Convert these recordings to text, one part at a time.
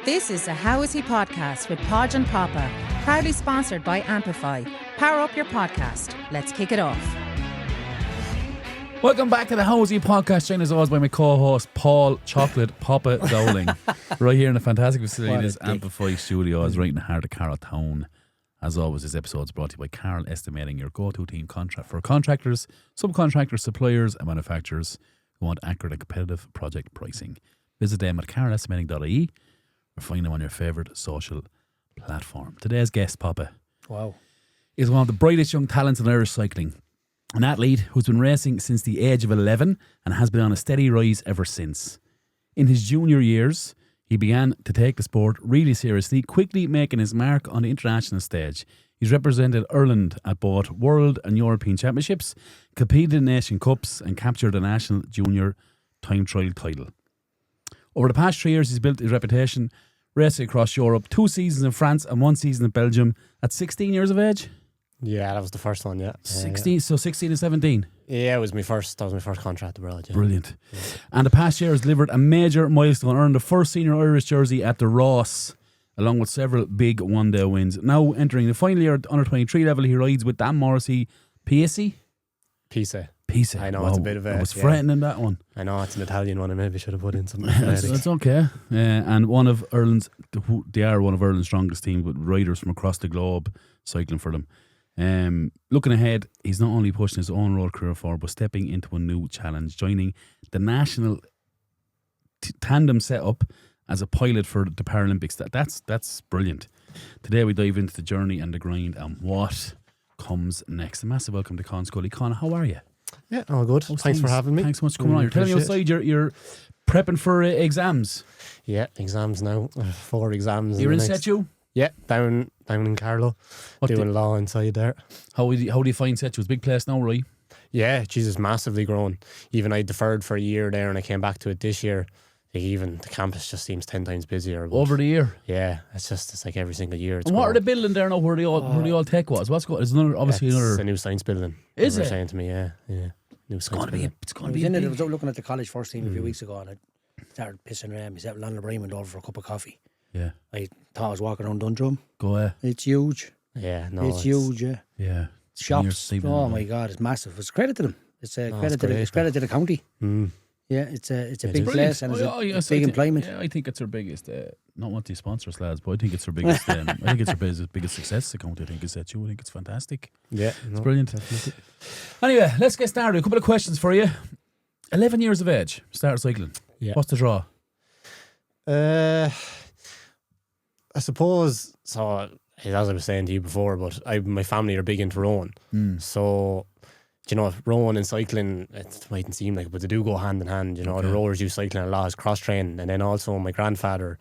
This is a How Is He podcast with Podge and Papa, proudly sponsored by Amplify. Power up your podcast. Let's kick it off. Welcome back to the How Is He podcast, joined as always by my co-host Paul Chocolate Papa Dowling, right here in the fantastic facilities Amplify Studios, right in the heart of Carroll Town. As always, this episode is brought to you by Carroll Estimating, your go-to team contract for contractors, subcontractors, suppliers and manufacturers who want accurate and competitive project pricing. Visit them at carrollestimating.ie or find them on your favourite social platform. Today's guest, Papa, is one of the brightest young talents in Irish cycling. An athlete who's been racing since the age of 11 and has been on a steady rise ever since. In his junior years, he began to take the sport really seriously, quickly making his mark on the international stage. He's represented Ireland at both World and European Championships, competed in Nation Cups and captured a national junior time trial title. Over the past 3 years, he's built his reputation racing across Europe, 2 seasons in France and 1 season in Belgium at 16 years of age. Yeah, that was the first one, yeah. 16, so 16 and 17. Yeah, that was my first contract abroad, yeah. Brilliant. Yeah. And the past year has delivered a major milestone, earned the first senior Irish jersey at the Ross, along with several big one-day wins. Now entering the final year at under 23 level, he rides with Dan Morrissey Pissei. Pissei. I know, it's a bit of a... I was threatening that one. I know, it's an Italian one. I maybe should have put in something. That's okay. And one of Ireland's... They are one of Ireland's strongest teams with riders from across the globe cycling for them. Looking ahead, he's not only pushing his own road career forward, but stepping into a new challenge, joining the national tandem setup as a pilot for the Paralympics. That's brilliant. Today we dive into the journey and the grind and what comes next. A massive welcome to Scully. Con, how are you? Yeah, all good. Thanks for having me. Thanks so much for coming on. You're telling me outside you're prepping for exams. Yeah, exams now. 4 exams. You're in Setu? Yeah, down in Carlow, doing law inside there. How do you find Setu? It's a big place now, right? Yeah, Jesus, massively grown. Even I deferred for a year there and I came back to it this year. Like even the campus just seems 10 times busier. Over the year? Yeah, it's like every single year. And what are they building there now where the old tech was? What's going? It's a new science building. Is it? They're saying to me, yeah. New science building. It's going to be. I was out looking at the college first team a few weeks ago and I started pissing around myself. Landed Raymond over for a cup of coffee. Yeah. I thought I was walking around Dundrum. Go ahead. It's huge. Yeah, no. It's huge, yeah. Yeah. Shops. Oh my God, it's massive. It's credit to them. It's credit to the county. Mm. Yeah, it's a big place and it's big employment. Yeah, I think it's their biggest. Not want to sponsor us, lads, but I think it's their biggest. I think it's their biggest success. The county, I think, is that you. I think it's fantastic. Yeah, it's brilliant. Definitely. Anyway, let's get started. A couple of questions for you. 11 years of age, started cycling. Yeah. What's the draw? I suppose, so as I was saying to you before, but my family are big into rowing. So, you know, rowing and cycling, it mightn't seem like it, but they do go hand in hand. You know, the rowers use cycling a lot as cross-training. And then also my grandfather,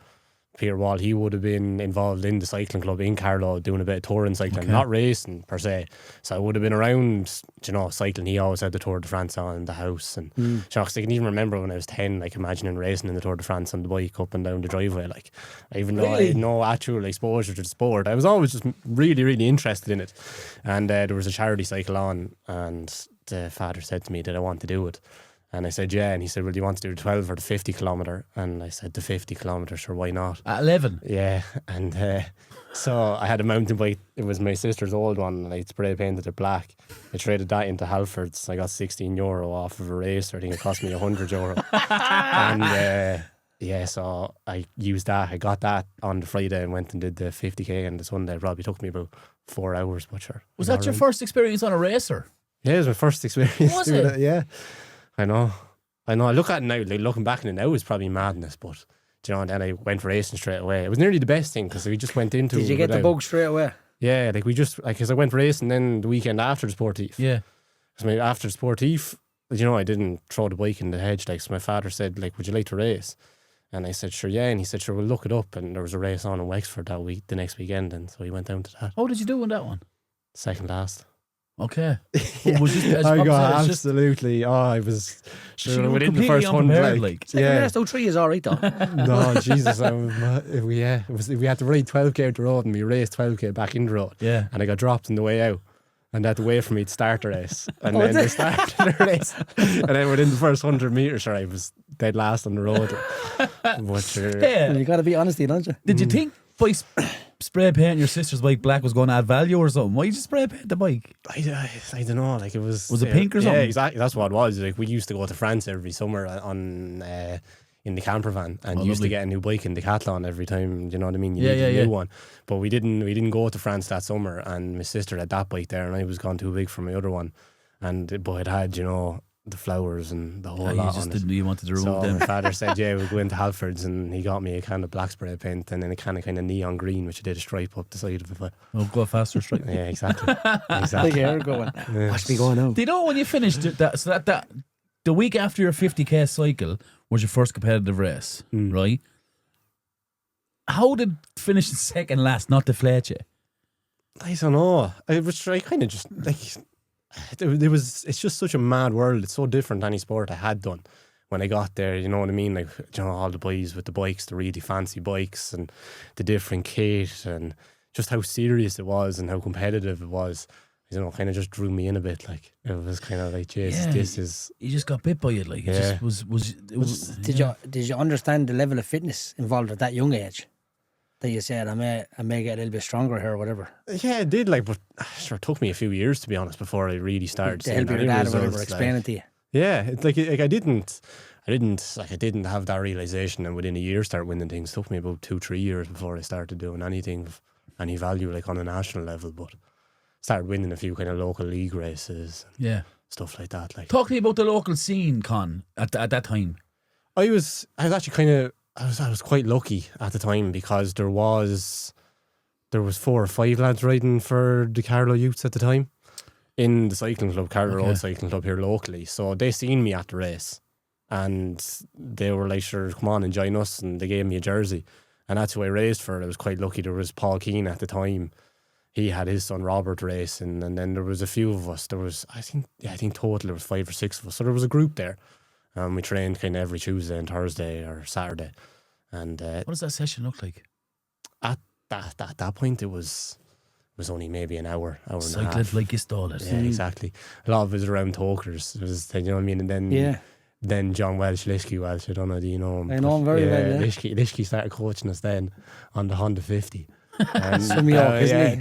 Peter Wall, he would have been involved in the cycling club in Carlow doing a bit of touring cycling, not racing per se. So I would have been around, you know, cycling. He always had the Tour de France on in the house. And you know, 'cause I can even remember when I was 10, like imagining racing in the Tour de France on the bike up and down the driveway. Like, even though I had no actual exposure to the sport, I was always just really, really interested in it. And there was a charity cycle on and the father said to me, did I want to do it? And I said, yeah. And he said, well, do you want to do the 12 or the 50 kilometre? And I said, the 50 kilometre, sure, why not? At 11? Yeah. And so I had a mountain bike. It was my sister's old one. And I spray painted it black. I traded that into Halfords. I got €16 off of a racer. I think it cost me €100. And yeah, so I used that. I got that on the Friday and went and did the 50k. And the Sunday probably took me about 4 hours. But sure. Was that your first experience on a racer? Yeah, it was my first experience. Was it? Yeah. I know. I look at it now, like looking back on it now, it's probably madness, but you know, and then I went racing straight away. It was nearly the best thing because we just went into it. Did you get the bug straight away? Yeah, like because I went racing then the weekend after the Sportif. Yeah. Because after the Sportif, you know, I didn't throw the bike in the hedge. Like, so my father said, like, would you like to race? And I said, sure, yeah. And he said, sure, we'll look it up. And there was a race on in Wexford the next weekend. And so he went down to that. How did you do in that one? Second last. Okay. Yeah. I got absolutely. I was sure within the first one. Last 3 is all right though. No, Jesus, we had to ride 12k out the road, and we raced 12k back in the road. Yeah, and I got dropped on the way out. And they had to wait for me to start the race. And then they started the race. And then within the first 100 metres, I was dead last on the road. But Yeah. You got to be honest, don't you? Did you think by spray painting your sister's bike black was going to add value or something? Why did you spray paint the bike? I don't know. Like it was. Was it pink or something? Yeah, exactly. That's what it was. Like we used to go to France every summer on in the camper van, and used to get a new bike in Decathlon every time. You know what I mean? You needed a new one. But we didn't go to France that summer, and my sister had that bike there, and I was gone too big for my other one, but it had the flowers and the whole lot on it. You wanted to remove So them. my father said, yeah, we'll go into Halfords, and he got me a can of black spray paint and then a can of kind of neon green, which I did a stripe up the side of it. Oh, go faster straight. Yeah, exactly. Big hair going. Watch me going out. Do you know when you finished that? So that the week after your 50k cycle was your first competitive race, right? How did finishing second last not deflate you? I don't know. I kind of just like it's just such a mad world. It's so different to any sport I had done when I got there. You know what I mean? Like, all the boys with the bikes, the really fancy bikes, and the different kit, and just how serious it was and how competitive it was. I don't know, kind of just drew me in a bit. Like it was kind of like, Jesus, this is. You just got bit by it. Like it just was. Did you understand the level of fitness involved at that young age? That you said, I may get a little bit stronger here or whatever. Yeah, it did. Like, but sure, it took me a few years, to be honest, before I really started. To help your dad or whatever, explain it to you. Yeah, it's like I didn't have that realization, and within a year start winning things. It took me about 2-3 years before I started doing anything of any value, like on a national level. But started winning a few kind of local league races, stuff like that. Like, talk to me about the local scene, Con, at that time. I was actually kind of. I was quite lucky at the time, because there was 4 or 5 lads riding for the Carlow Youths at the time in the cycling club, Carlow Road Cycling Club here locally. So they seen me at the race, and they were like, sure, come on and join us, and they gave me a jersey, and that's who I raced for. I was quite lucky. There was Paul Keane at the time. He had his son Robert racing, and then there was a few of us. There was I think total there was 5 or 6 of us. So there was a group there. We trained kind of every Tuesday and Thursday or Saturday. And what does that session look like? At that point, it was only maybe an hour and a half. Cycling like you stole it. Yeah, exactly. A lot of it was around talkers. It was, you know what I mean? And then John Welsh, Lishky Welsh, I don't know, do you know him? I know him very well, yeah. Lishky started coaching us then on the Honda 50. And, Sum me up, isn't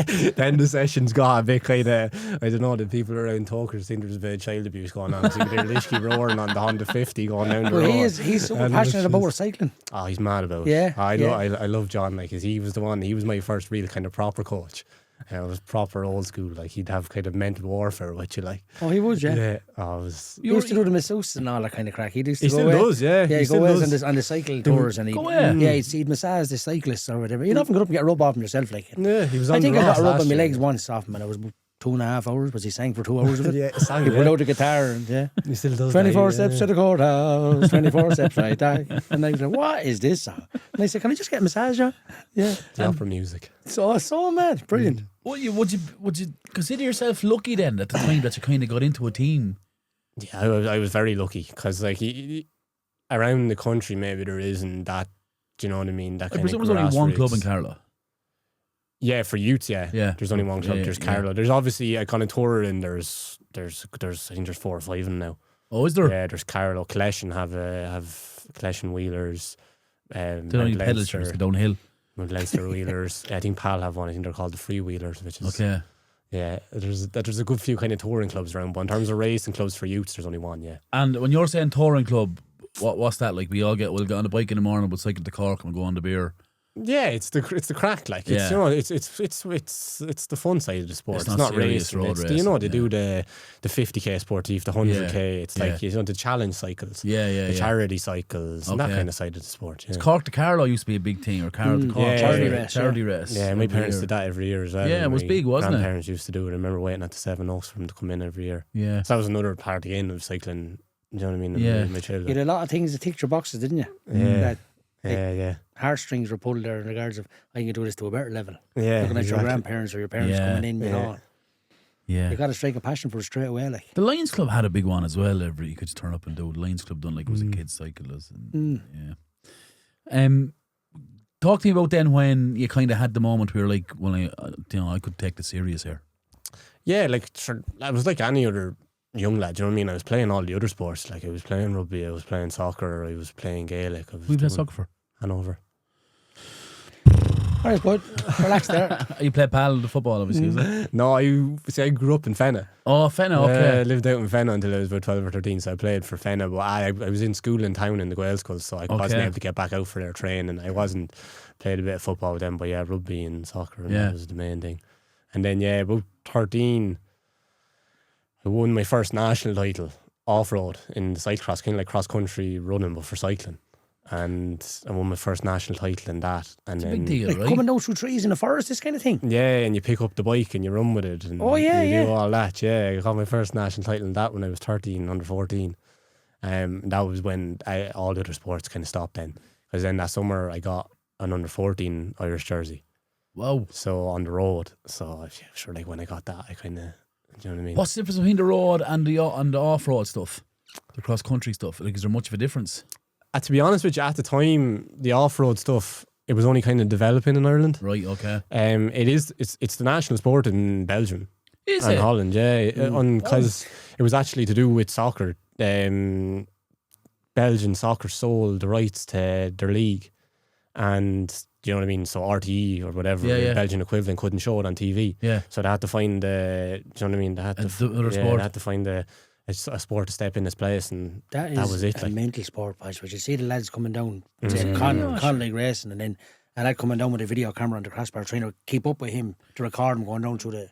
he? Then the sessions got a bit kind of, I don't know, the people around talkers think there's a bit of child abuse going on. So you could hear Lishky roaring on the Honda 50 going down the road. He's so passionate about recycling. Oh, he's mad about it. Yeah. I love John, like, cause he was my first real kind of proper coach. It was proper old school. Like, he'd have kind of mental warfare with you, like. Oh, he would, yeah. Yeah. Oh, it was. He used to do the masseuse and all that kind of crack. He used to He go still away. does, yeah. Yeah, He he'd go away does. on the cycle tours, and he'd massage the cyclists or whatever. You'd often go up and get a rub off him yourself, like. Yeah, he was on I think the I got Ross a rub last on my year. legs once off him, and it was 2.5 hours, but he sang for 2 hours of it. Yeah, sang, He yeah. pulled out the guitar and He still does 24 that, steps to the courthouse, 24 steps right there. And I was like, what is this song? And I said, can I just get a massage on? Yeah. The opera music. So mad. Brilliant. Would you consider yourself lucky then at the time that you kind of got into a team? Yeah, I was very lucky, because like around the country maybe there isn't that, do you know what I mean? That I kind presume of there's only one grassroots. club in Carlow. Yeah, for youths, yeah. There's only one club. Yeah, There's yeah. Carlow. There's obviously a kind of tour, and there's I think there's 4 or 5 of them now. Oh, is there? Yeah, there's Carlow, Collection have Collection wheelers. They don't need pedal shoes, go downhill. Leinster wheelers. I think PAL have one. I think they're called the Free Wheelers, which is Okay. Yeah. There's a good few kind of touring clubs around, but in terms of racing clubs for youths, there's only one. Yeah. And when you're saying touring club, what's that like? We'll get on the bike in the morning, we'll cycle to Cork and we'll go on the beer. Yeah, it's the crack, like, it's, you know, it's the fun side of the sport. It's not serious racing. road It's, racing, you know, they do the 50k sportive, the 100k. It's like, you know, the challenge cycles, the charity cycles, and that kind of side of the sport. Yeah. It's Cork to Carlow used to be a big thing, or Carlow to Cork. Charity race. Yeah, my parents did that every year as well. Yeah, it was big, wasn't it? Grandparents used to do it. I remember waiting at the 7 Oaks for them to come in every year. Yeah. So that was another part again of cycling. You know what I mean? Yeah. In my childhood. You had a lot of things that ticked your boxes, didn't you? Yeah. That heartstrings were pulled there in regards of, I can do this to a better level. Yeah. Looking at your grandparents or your parents coming in, you know. Yeah. You got to strike a passion for it straight away, like. The Lions Club had a big one as well. You could just turn up and do it. The Lions Club done like it was a kids' cyclist. Talk to me about then when you kind of had the moment where you're like, well, I could take this serious here. Yeah, like, I was like any other young lad. Do you know what I mean? I was playing all the other sports. Like I was playing rugby, I was playing soccer, I was playing Gaelic. Who you play soccer for? Hanover. All right, bud. Relax there. You play the football, obviously, is it? No, I grew up in Fenna. Oh, Fenna, okay. I lived out in Fenna until I was about 12 or 13, so I played for Fenna. But I was in school in town in the Gael school, so I wasn't able to get back out for their training. I wasn't played a bit of football with them, but yeah, rugby and soccer, and that was the main thing. And then about 13, I won my first national title off-road in the cyclocross, kind of like cross-country running, but for cycling. And I won my first national title in that. And It's a then, big deal, Like right? coming down through trees in the forest, this kind of thing. yeah, and you pick up the bike and you run with it. And you do all that, yeah. I got my first national title in that when I was 13, under 14. That was when all the other sports kind of stopped then. Because then that summer I got an under 14 Irish jersey. Wow. So on the road. So sure, like when I got that, I kind of, do you know what I mean? What's the difference between the road and the off-road stuff? The cross-country stuff? Like, is there much of a difference? To be honest with you, at the time, the off-road stuff, it was only kind of developing in Ireland. Right, okay. It's the national sport in Belgium. Is and it? Holland, yeah. Because it was actually to do with soccer. Belgian soccer sold the rights to their league. And, do you know what I mean? So RTE or whatever, the Belgian equivalent, couldn't show it on TV. Yeah. So they had to find do you know what I mean? They had to other sport. They had to find a sport to step in its place, and That was it. a Like. mental sport, Patch. But you see the lads coming down, con like racing, and then a lad coming down with a video camera on the crossbar, trying to keep up with him to record him going down through the.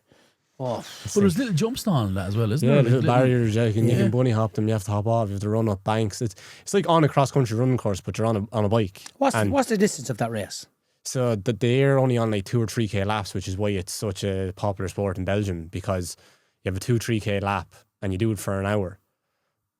Oh, But there's little jumps on that as well, isn't Yeah, there? little Like barriers. You can bunny hop them. You have to hop off. You have to run up banks. It's like on a cross country running course, but you're on a bike. what's the distance of that race? So they're only on like 2 or 3k laps, which is why it's such a popular sport in Belgium, because you have a 2-3k lap and you do it for an hour,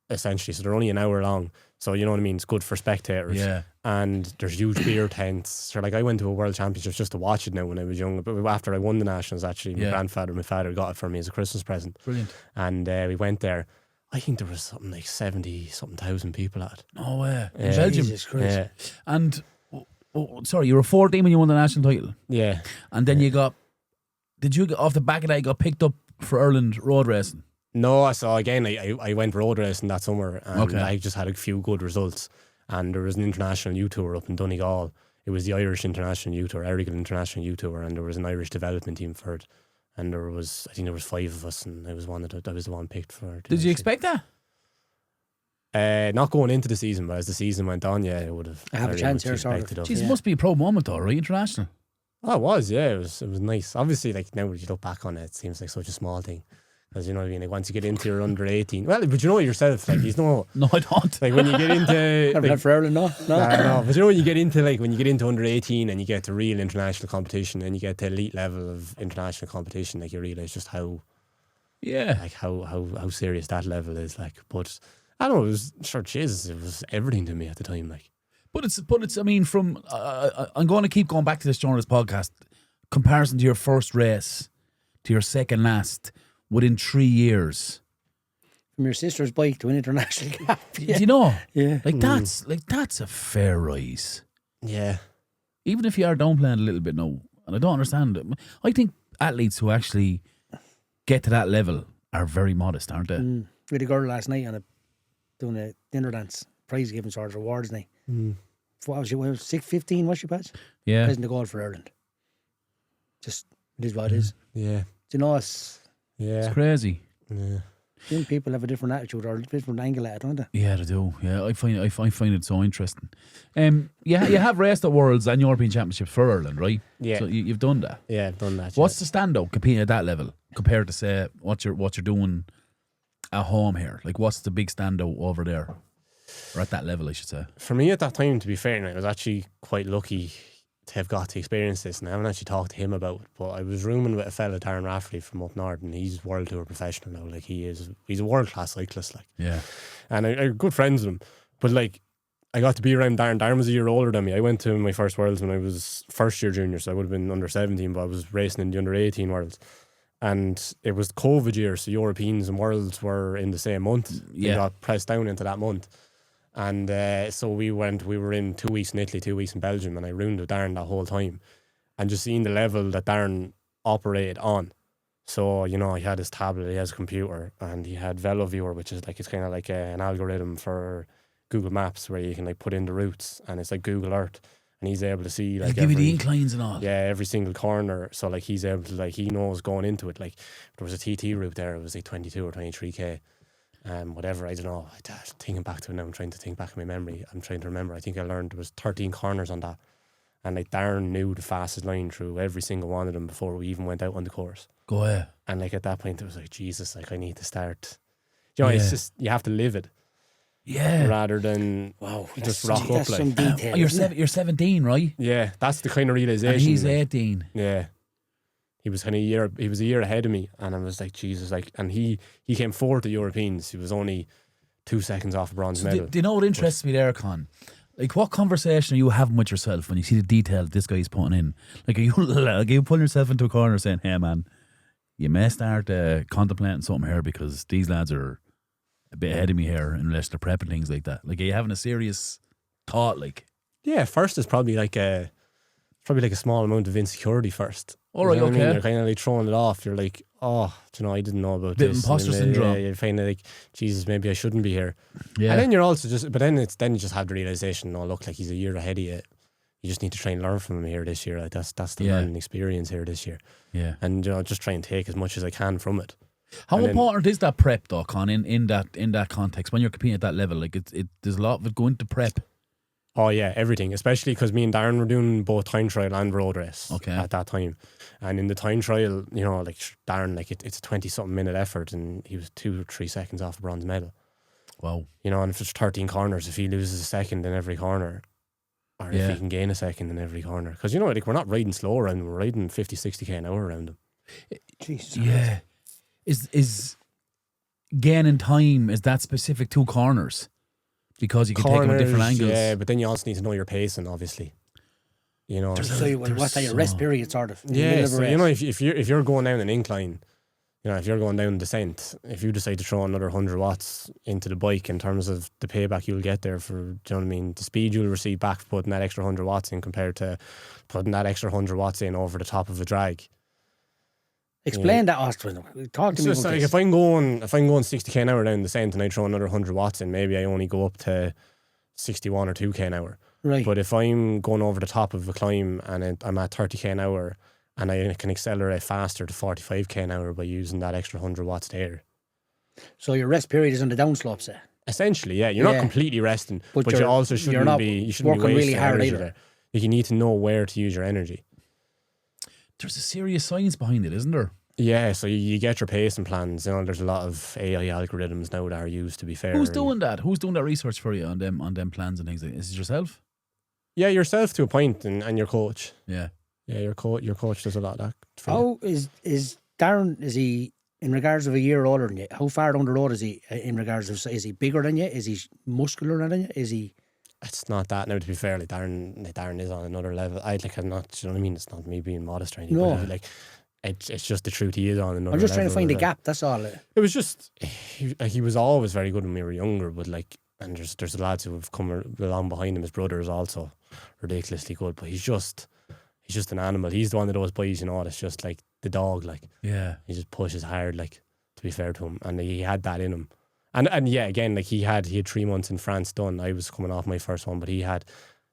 essentially. So they're only an hour long. So you know what I mean? It's good for spectators. Yeah. And there's huge beer tents. So like I went to a World Championships just to watch it now when I was young. But after I won the Nationals, actually, my father got it for me as a Christmas present. Brilliant. And we went there. I think there was something like 70-something thousand people at it. No way. In Belgium. Jesus Christ. Yeah. And, sorry, you were 14 when you won the national title. Yeah. And then did you get off the back of that, you got picked up for Ireland road racing? No, so again, I went road racing that summer, and Okay. I just had a few good results. And there was an international U Tour up in Donegal. It was the Irish International U Tour, Errigal International U Tour, and there was an Irish development team for it. And I think there was 5 of us, and I was the one picked for it. Did you expect that? Not going into the season, but as the season went on, yeah, I would have. I have a very chance much here, sort of. expected Jeez, it must be a proud moment though, right? International. Oh, it was, yeah. It was nice. Obviously, like now when you look back on it, it seems like such a small thing. Because you know what I mean? Like once you get into your under 18, well, but you know yourself, like he's no. No, I don't. Like when you get into. Never for Ireland, no. No, but you know when you get into under 18 and you get to real international competition and you get to elite level of international competition, like you realise just how serious that level is. Like, but I don't know, it was everything to me at the time. Like, But it's. I mean, from I'm going to keep going back to this during this podcast. Comparison to your first race, to your second last, within 3 years. From your sister's bike to an international cap. Do you know? Yeah. That's a fair rise. yeah, Even if you are downplaying a little bit now, and I don't understand it. I think athletes who actually get to that level are very modest, aren't they? We had a girl last night doing a dinner dance, prize giving sort of rewards night. What was she? 15, was she, Patch? Yeah. Placing the goal for Ireland. Just, it is what it is. yeah, Do you know, it's It's crazy. yeah. young people have a different attitude or a different angle at it, don't they? Yeah, they do. Yeah, I find it so interesting. You have raced at Worlds and European Championships for Ireland, right? Yeah. So you've done that. Yeah, I've done that. What's the standout competing at that level compared to say what you're doing at home here? Like, what's the big standout over there, or at that level, I should say? For me at that time, to be fair, I was actually quite lucky to have got to experience this, and I haven't actually talked to him about it, but I was rooming with a fella, Darren Rafferty from up north, and he's world tour professional now. Like he's a world class cyclist, like. Yeah. And I'm good friends with him, but like I got to be around Darren. Darren was a year older than me. I went to my first Worlds when I was first year junior, so I would have been under 17, but I was racing in the under 18 Worlds. And it was COVID year, so Europeans and Worlds were in the same month. Yeah. They got pressed down into that month. And so we were in 2 weeks in Italy, 2 weeks in Belgium, and I roomed with Darren that whole time. And just seeing the level that Darren operated on. So, you know, he had his tablet, he has a computer, and he had VeloViewer, which is like, it's kind of like an algorithm for Google Maps where you can like put in the routes, and it's like Google Earth, and he's able to see like give you the inclines and all. yeah, every single corner. So like he's able to, like, he knows going into it. Like there was a TT route there, it was like 22 or 23k, whatever, I don't know. Thinking back to it now, I'm trying to think back in my memory. I'm trying to remember. I think I learned there was 13 corners on that, and like Darren knew the fastest line through every single one of them before we even went out on the course. Go ahead. And like at that point, it was like, Jesus, like I need to start. You know, it's just, you have to live it. Yeah. Rather than just rock up That's like. some detail. You're 17, right? Yeah, that's the kind of realization. And he's like, 18. yeah. He was kind of he was a year ahead of me, and I was like, Jesus, like, and he came fourth at Europeans. He was only 2 seconds off a bronze medal. Do you know what interests me there, Con? Like, what conversation are you having with yourself when you see the detail that this guy's putting in? Like, are you pulling yourself into a corner saying, hey, man, you may start contemplating something here because these lads are a bit ahead of me here in relation to prep and things like that? Like, are you having a serious thought, like? Yeah, first is probably like a small amount of insecurity first. All right, You know what I mean? okay. You're kind of like throwing it off. You're like, oh, do you know, I didn't know about Bit of this. imposter And, syndrome. Yeah, you're kind of like, Jesus, maybe I shouldn't be here. Yeah. And then you're also just, but then you just have the realization, oh, look, like he's a year ahead of you. You just need to try and learn from him here this year. Like that's the learning experience here this year. Yeah. And you know, just try and take as much as I can from it. How And important is that prep, though, Con, in that context when you're competing at that level? Like, there's a lot of it going to prep. Oh yeah, everything. Especially because me and Darren were doing both time trial and road race at that time. And in the time trial, you know, like Darren, like it's a 20-something minute effort, and he was 2 or 3 seconds off a bronze medal. Wow. You know, and if there's 13 corners, if he loses a second in every corner, or if he can gain a second in every corner, because you know, like we're not riding slow around him, we're riding 50, 60k an hour around him. Jesus. Yeah. Is gaining time, is that specific to corners? Because you can take them at different angles. Yeah, but then you also need to know your pacing, obviously. You know, So what's that, your rest period, sort of? yeah. So you know, if you're going down an incline, you know, if you're going down a descent, if you decide to throw another 100 watts into the bike in terms of the payback you'll get there for, do you know what I mean? The speed you'll receive back for putting that extra 100 watts in compared to putting that extra 100 watts in over the top of a drag. Explain that, Austin. Talk to It's me just about like this. if I'm going 60k an hour down the descent and I throw another 100 watts in, maybe I only go up to 61 or 2k an hour. Right. But if I'm going over the top of a climb and I'm at 30k an hour and I can accelerate faster to 45k an hour by using that extra 100 watts there. So your rest period is on the downslopes there. Essentially, yeah. You're not completely resting, but you also you're shouldn't not be working wasting really hard energy either. there. Like, you need to know where to use your energy. There's a serious science behind it, isn't there? Yeah, so you get your pacing plans. You know, there's a lot of AI algorithms now that are used, to be fair. Who's doing that? Who's doing that research for you on them plans and things? Is it yourself? Yeah, yourself to a point, and your coach. Yeah. Yeah, your coach does a lot of that. For you. How is Darren, is he, in regards of a year older than you, how far down the road is he in regards of, is he bigger than you? Is he muscular than you? Is he... It's not that now, to be fair. Like Darren is on another level. I'm not, you know what I mean? It's not me being modest or anything. No. But like, it's just the truth. He is on another level. I'm just trying to find a like, gap, that's all. It was just he was always very good when we were younger, but like, and there's lads who have come along behind him. His brother is also ridiculously good, but he's just an animal. He's the one of those boys, you know, that's just like the dog. Like, Yeah. he just pushes hard. Like, to be fair to him, and he had that in him. And yeah, again, like he had 3 months in France done. I was coming off my first one, but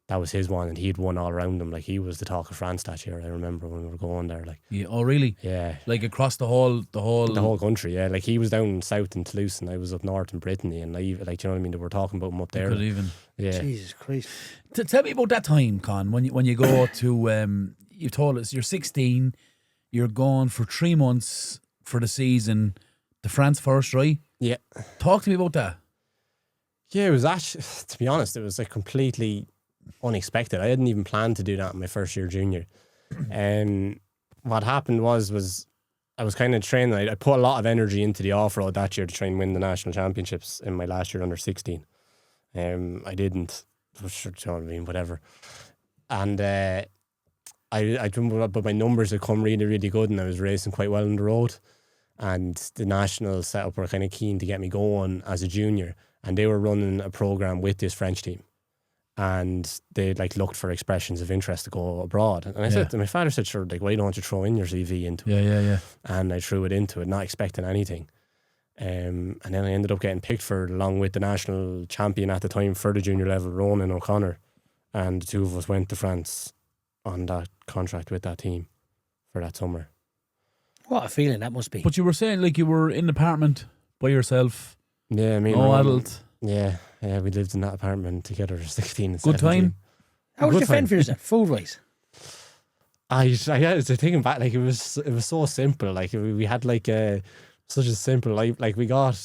that was his one, and he'd won all around him. Like, he was the talk of France that year. I remember when we were going there. Like, Yeah. Oh, really? yeah, Like across the whole. the whole country. Yeah, like he was down south in Toulouse, and I was up north in Brittany, and like, you know what I mean. They were talking about him up there. Could even. Yeah, Jesus Christ. Tell me about that time, Con, when you go to you told us you're 16, you're gone for 3 months for the season, the France first, right? yeah, Talk to me about that. yeah. It was actually, to be honest, it was like completely unexpected. I hadn't even planned to do that in my first year junior. What happened was I was kind of training. I put a lot of energy into the off-road that year to try and win the national championships in my last year under 16. I didn't, you know what I mean, whatever. And but my numbers had come really, really good, and I was racing quite well on the road. And the national setup were kind of keen to get me going as a junior, and they were running a program with this French team. and they like looked for expressions of interest to go abroad. And I said, my father said, sure, like, why don't you throw in your CV into it? Yeah. And I threw it into it, not expecting anything. And then I ended up getting picked for it along with the national champion at the time for the junior level, Ronan O'Connor. And the two of us went to France on that contract with that team for that summer. What a feeling that must be. But you were saying like you were in an apartment by yourself. Yeah, I mean, no adult. Yeah, we lived in that apartment together, 16 and Good 17. time. How was your fend for yourself, food wise? I was thinking back, like it was so simple. Like we had like such a simple life. Like we got,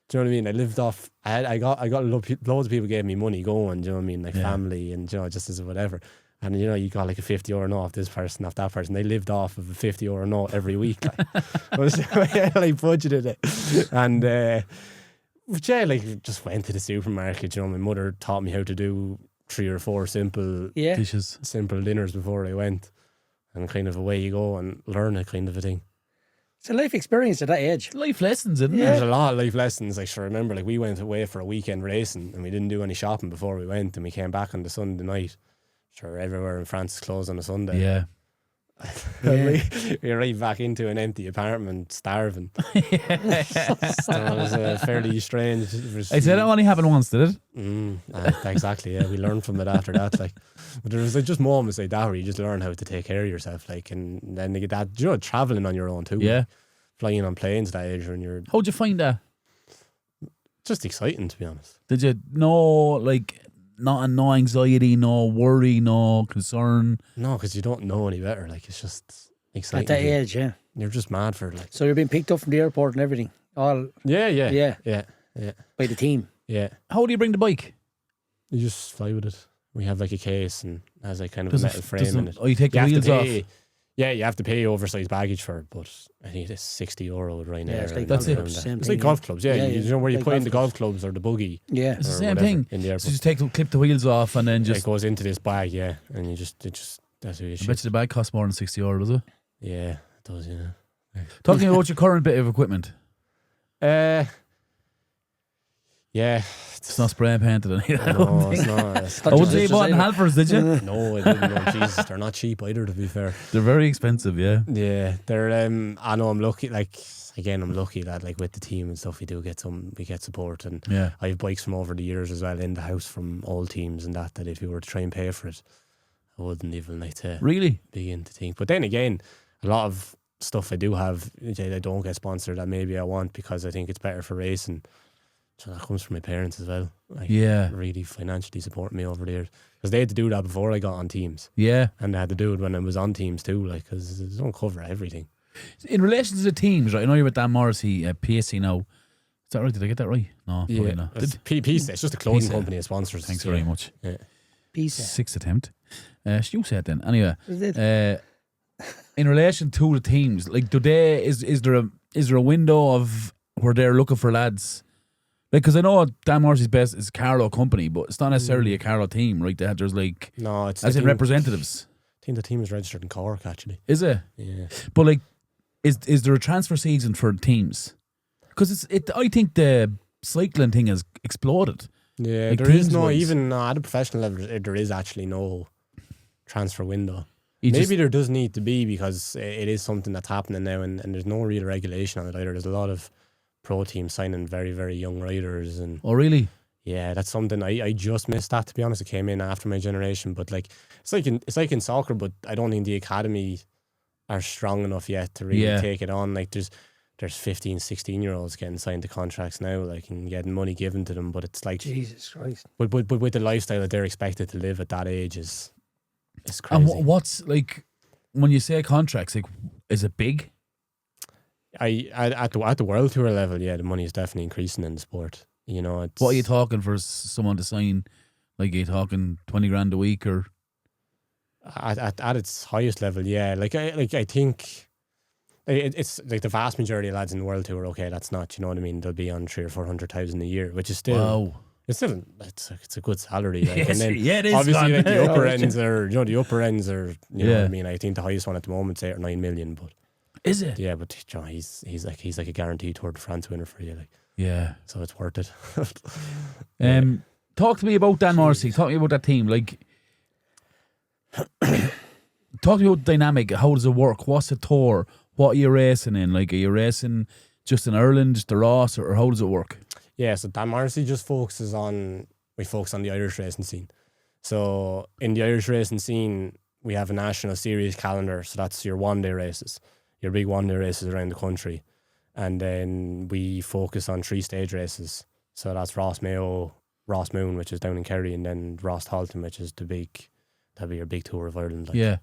do you know what I mean? I lived off. I got loads of people gave me money going. Do you know what I mean? Like family and just as whatever. And you got like a €50 note off this person, off that person. They lived off of a €50 note every week. Like, I budgeted it, and but yeah, like just went to the supermarket. My mother taught me how to do 3 or 4 simple dishes, simple dinners before I went, and kind of away you go and learn a kind of a thing. It's a life experience at that age. Life lessons, isn't it? There's a lot of life lessons. I sure remember, like we went away for a weekend racing and we didn't do any shopping before we went, and we came back on the Sunday night. Sure, everywhere in France is closed on a Sunday. Yeah. We're right back into an empty apartment, starving. So it was fairly strange. I said it only happened once, did it? Exactly. Yeah, we learned from it after that. Like, but there was like just moments like that where you just learn how to take care of yourself. Like, and then you get that, traveling on your own too. Yeah. Like, flying on planes that age, and you're How'd you find that? just exciting, to be honest. Did you no anxiety, no worry, no concern? No, because you don't know any better. Like, it's just exciting. At that age, yeah. You're just mad for it. Like, so you're being picked up from the airport and everything. All yeah. by the team. Yeah. How do you bring the bike? You just fly with it. We have like a case and has like kind of a metal frame in it. Oh, you take the wheels off? Yeah, you have to pay oversized baggage for it, but I think it's €60 with Ryanair. Yeah, it's like that's it. It's like golf clubs, yeah. You know where you like put in the golf clubs or the buggy. Yeah. It's the same thing. In the airport. So you just clip the wheels off and then just... It goes into this bag, yeah. And that's who you I bet you the bag costs more than €60, does it? Yeah, it does, yeah. Talking about your current bit of equipment. Yeah. It's not spray and painted. No, it's not. I wouldn't say you bought in Halfers, did you? No, I didn't. No, Jesus, they're not cheap either, to be fair. They're very expensive, yeah. Yeah, they're. I know I'm lucky. Like, again, I'm lucky that like with the team and stuff, we get support, and I have bikes from over the years as well in the house from old teams and that if you were to try and pay for it, I wouldn't even like to really begin to think. But then again, a lot of stuff I do have, I don't get sponsored that maybe I want because I think it's better for racing. So that comes from my parents as well. Like, really financially supporting me over the years. Because they had to do that before I got on teams. Yeah. And they had to do it when I was on teams too, like, because they don't cover everything. In relation to the teams, right? I know you're with Dan Morrissey Pissei now. Is that right? Did I get that right? No, probably not. Pissei, it's just a clothing company that sponsors. Thanks very much. Yeah. Pissei. Sixth attempt. You said then. Anyway, in relation to the teams, like, is there a window of where they're looking for lads? Like, because I know Dan Morrissey's best is Carlo company, but it's not necessarily a Carlo team, right? There's like, no, it's as in representatives. I think the team is registered in Cork, actually. Is it? Yeah. But like, is there a transfer season for teams? Because I think the cycling thing has exploded. Yeah, like, there is no, wise. even at a professional level, there is actually no transfer window. Maybe there does need to be, because it is something that's happening now, and there's no real regulation on it either. There's a lot of pro teams signing very, very young riders. And oh, really? Yeah, that's something I just missed that, to be honest. It came in after my generation, but like it's like in soccer, but I don't think the academy are strong enough yet to really take it on. Like there's 15, 16-year-olds getting signed to contracts now, like, and getting money given to them, but it's like Jesus Christ. But with the lifestyle that they're expected to live at that age is crazy. And what's like when you say contracts? Like, is it big? At the world tour level, yeah, the money is definitely increasing in the sport. You know, what are you talking for someone to sign? Like, are you talking 20 grand a week, or at its highest level? Yeah, I think it's like the vast majority of lads in the world tour. Okay, that's not, you know what I mean. They'll be on 300,000 or 400,000 a year, which is still it's a good salary. Like, yes, and then it is. obviously, like, the upper ends are, you know what I mean. I think the highest one at the moment is 8 or 9 million, but. Is it? Yeah, but he's like a guaranteed Tour de France winner for you, like. Yeah. So it's worth it. talk to me about Dan Morrissey. Talk to me about that team. Like, talk to me about the dynamic. How does it work? What's the tour? What are you racing in? Like, are you racing just in Ireland, just the Ross, or how does it work? Yeah, so Dan Morrissey just focus on the Irish racing scene. So in the Irish racing scene, we have a national series calendar. So that's your one-day races, your big one-day races around the country. And then we focus on 3 stage races. So that's Ross Mayo, Ross Moon, which is down in Kerry, and then Ross Halton, which is that'd be your big tour of Ireland. Like. Yeah.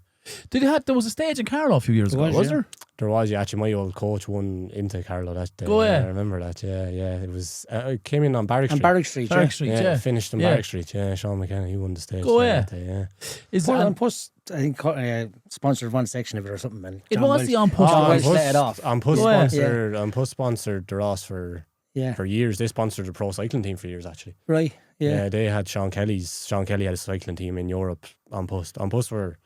There was a stage in Carlow a few years ago, was there? There was, yeah. Actually, my old coach won into Carlow that day. Go ahead. I remember that, yeah. It was, it came in on Barrack Street. On Barrack Street, Barrack Street, yeah. Finished on Barrack Street, yeah. Sean McKenna, he won the stage. Go ahead. That day, yeah. Is On that Puss, I think, sponsored one section of it or something, man. it was the on push? John on Welsh Puss- let it off. On Puss Go ahead. sponsored the Ross for years. They sponsored the pro cycling team for years, actually. Right, yeah. They had Sean Kelly had a cycling team in Europe on Puss. On Puss were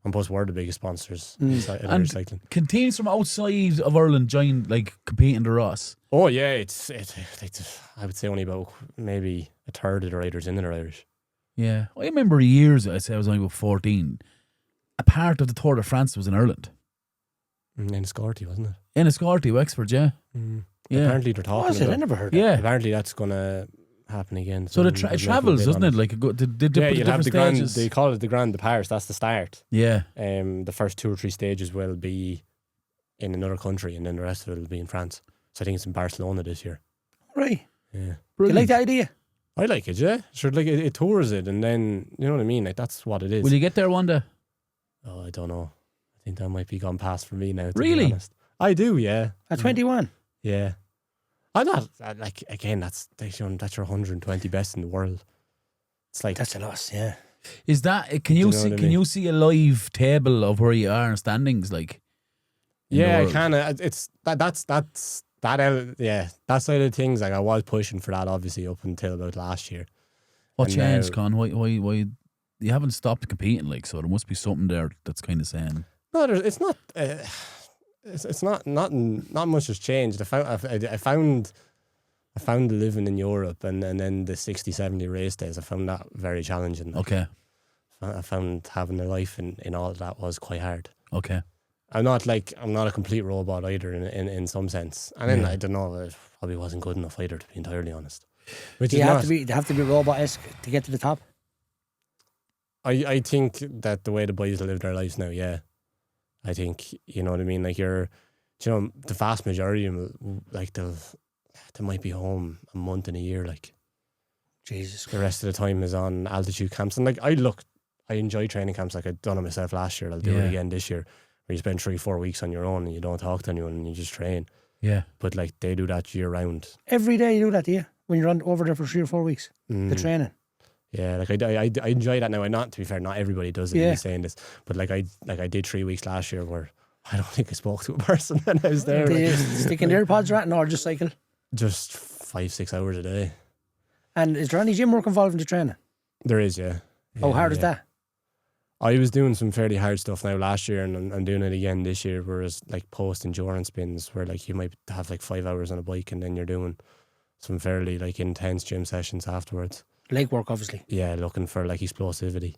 the biggest sponsors in Irish cycling. Can teams from outside of Ireland join, like, compete in the Ross? Oh yeah, it's I would say only about maybe a third of the riders in it are Irish. Yeah. I remember years, I'd say I was only about 14, a part of the Tour de France was in Ireland. In Scorty, wasn't it? In Escorty, Wexford, yeah. Yeah. Apparently they're talking Was it? about I never heard that. Yeah. Apparently that's going to happen again. So it they'll make travels, a bid doesn't on it? Like, they yeah, put you'll have different the grand. stages. They call it the Grand de Paris. That's the start. Yeah. The first 2 or 3 stages will be in another country, and then the rest of it will be in France. So I think it's in Barcelona this year. Right. Yeah, You Brilliant. like the idea? I like it. Yeah, sure. Like it tours it, and then you know what I mean. Like that's what it is. Will you get there one day? Oh, I don't know. I think that might be gone past for me now. To Really? Be honest. I do. Yeah. At 21? Yeah. I'm not like again. That's your 120 best in the world. It's like That's a loss, yeah. Is that, can you know see, what I can mean? you see a live table of where you are in standings, like? in the yeah, I world? kind of. It's that side of things. Like I was pushing for that obviously up until about last year. What And changed, now- Con? Why, you haven't stopped competing, like, so there must be something there that's kind of saying. No, it's not. It's not. Not much has changed. I found living in Europe and then the 60-70 race days. I found that very challenging. Like, Okay. I found having a life in all of that was quite hard. Okay. I'm not a complete robot either in some sense. And then Yeah. I don't know. It probably wasn't good enough either, to be entirely honest. Which Do is you not. have to be robot-esque to get to the top? I think that the way the boys live their lives now, yeah. I think, you know what I mean? Like the vast majority of them, like they might be home a month in a year, like. Jesus. The rest of the time is on altitude camps. And like I enjoy training camps like I'd done it myself last year. I'll do it again this year, where you spend 3-4 weeks on your own and you don't talk to anyone and you just train. Yeah. But like they do that year round. Every day you do that, do you? When you're over there for 3 or 4 weeks? The training? Yeah, like I enjoy that now. To be fair, not everybody does it. Yeah. Me saying this, but like I did 3 weeks last year where I don't think I spoke to a person when I was there. Do Like, you stick in the AirPods or anything, or just cycle? just 5-6 hours a day. And is there any gym work involved in the training? There is, yeah. How hard is that? I was doing some fairly hard stuff now last year, and I'm doing it again this year. Whereas like post endurance spins, where like you might have like 5 hours on a bike, and then you're doing some fairly like intense gym sessions afterwards. Leg work, obviously. Yeah, looking for like explosivity.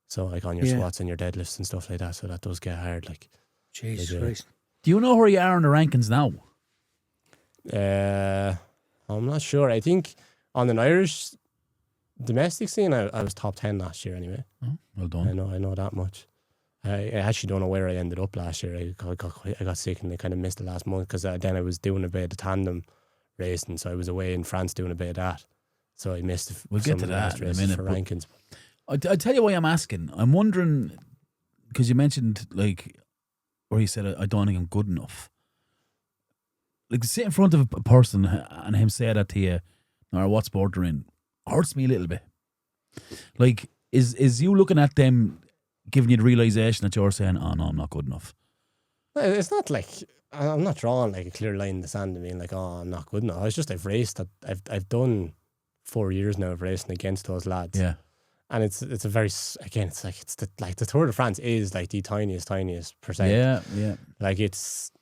So like on your Yeah. squats and your deadlifts and stuff like that. So that does get hard. Like, Jesus Yeah. Christ. Do you know where you are in the rankings now? I'm not sure. I think on an Irish domestic scene, I was top 10 last year anyway. Oh, well done. I know that much. I actually don't know where I ended up last year. I got sick and I kind of missed the last month because then I was doing a bit of tandem racing, so I was away in France doing a bit of that. So I missed We'll some get of to the that last in a races minute, for but- rankings. I tell you why I'm asking. I'm wondering, because you mentioned, like, where you said, I don't think I'm good enough. Like, to sit in front of a person and him say that to you, no matter what sport they're in, hurts me a little bit. Like, is you looking at them giving you the realisation that you're saying, oh no, I'm not good enough? It's not like I'm not drawing like a clear line in the sand and being like, oh, I'm not good enough. It's just I've raced. I've done 4 years now of racing against those lads. Yeah. And it's a very, again, it's like the Tour de France is like the tiniest percent. Yeah. Like it's,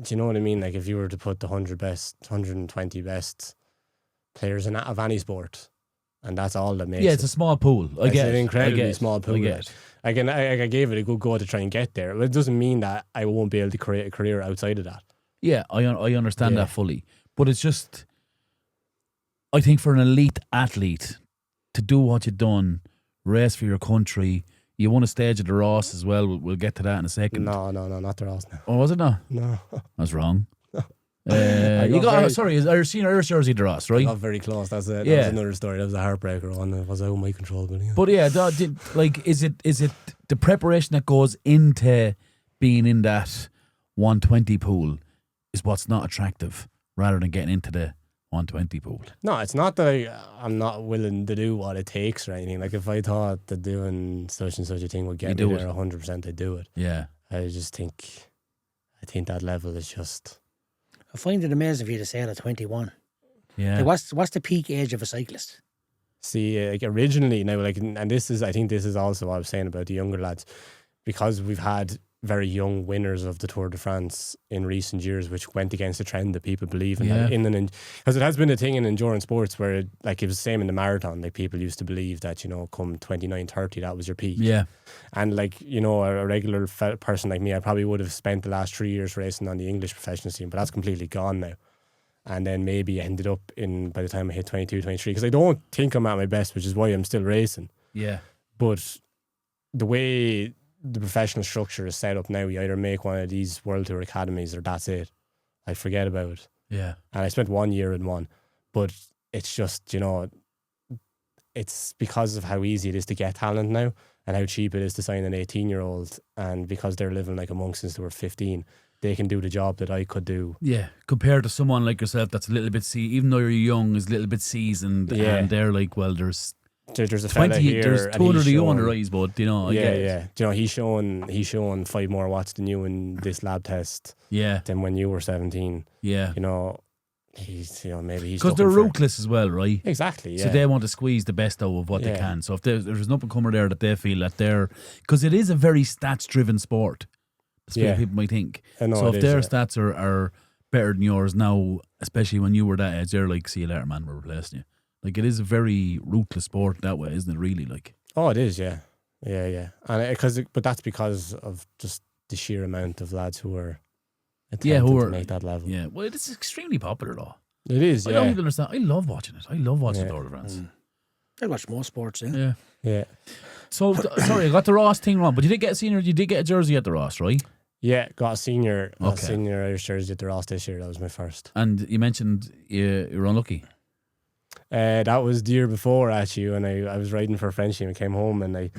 do you know what I mean? Like if you were to put the 100 best, 120 best players of any sport and that's all that makes Yeah, it's it. a small pool. It's an incredibly small pool. I get it. I gave it a good go to try and get there. But it doesn't mean that I won't be able to create a career outside of that. Yeah, I understand that fully. But it's just, I think for an elite athlete to do what you've done, race for your country, you won a stage at the Ross as well. We'll get to that in a second. No, not the Ross now. Oh, was it not? No. I was wrong. Sorry, I've seen Irish jersey at the Ross, right? Not very close. That was another story. That was a heartbreaker one. It was out of my control. But yeah, is it the preparation that goes into being in that 120 pool is what's not attractive, rather than getting into the 120 pool? No, it's not that I'm not willing to do what it takes or anything. Like if I thought that doing such and such a thing would get me there 100%, I'd do it. Yeah. I think that level is just... I find it amazing for you to say at 21. Yeah. Like what's the peak age of a cyclist? See, like originally now, like, and I think this is also what I was saying about the younger lads, because we've had very young winners of the Tour de France in recent years, which went against the trend that people believe in. Because it has been a thing in endurance sports where it was the same in the marathon. Like people used to believe that, come 29, 30, that was your peak. Yeah. And like, a regular person like me, I probably would have spent the last 3 years racing on the English professional scene, but that's completely gone now. And then maybe ended up by the time I hit 22, 23, because I don't think I'm at my best, which is why I'm still racing. Yeah. But the way the professional structure is set up now, you either make one of these World Tour academies or that's it. I forget about it. Yeah. And I spent 1 year in one. But it's just, it's because of how easy it is to get talent now and how cheap it is to sign an 18-year-old. And because they're living like a monk since they were 15, they can do the job that I could do. Yeah, compared to someone like yourself that's a little bit even though you're young, is a little bit seasoned, and they're like, well, there's a fella 20, here, there's 200 of you on the rise, but he's showing 5 more watts than you in this lab test. Yeah, than when you were 17. Yeah, he's maybe he's because they're ruthless as well, right? Exactly. Yeah. So they want to squeeze the best out of what they can. So if there's an up and comer there that they feel that because it is a very stats driven sport. That's what people might think. So if their stats are better than yours now, especially when you were that age, they're like, see you later, man, we're replacing you. Like, it is a very ruthless sport that way, isn't it, really? Like, oh, it is, yeah. And but that's because of just the sheer amount of lads who are attempting to make that level. Yeah, well, it's extremely popular, though. It is, I don't even understand. I love watching it. I love watching the Tour de France. I watch more sports, Yeah. So, sorry, I got the Ross thing wrong, but you did get a jersey at the Ross, right? Yeah, got a senior Irish jersey at the Ross this year. That was my first. And you mentioned you were unlucky. That was the year before, actually, when I was riding for a friendship and came home and I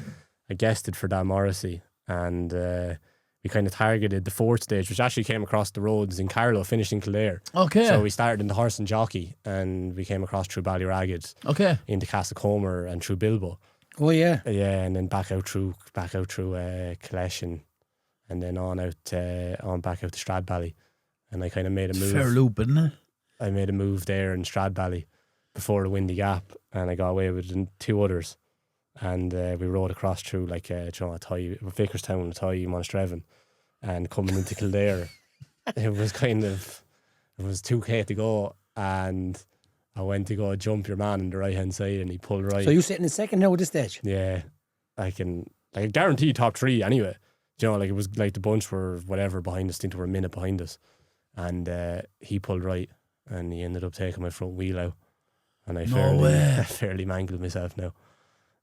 guested for Dan Morrissey, and we kind of targeted the 4th stage, which actually came across the roads in Carlow, finished in Kildare. Okay. So we started in the Horse and Jockey, and we came across through Ballyragged, into Castlecomer and through Bilbo. Oh yeah. Yeah, and then back out through Killesh and then on back out to Stradbally, and I kind of made a move. Fair loop, isn't it? I made a move there in Stradbally before the Windy Gap, and I got away with 2 others, and we rode across through like Vickerstown, Athy, Monstrevan, and coming into Kildare, it was 2K to go, and I went to go jump your man on the right hand side, and he pulled right. So you're sitting in second now at this stage? Yeah, I guarantee top 3 anyway. It was like the bunch were whatever behind us, I think they were a minute behind us, and he pulled right, and he ended up taking my front wheel out, and I fairly mangled myself now.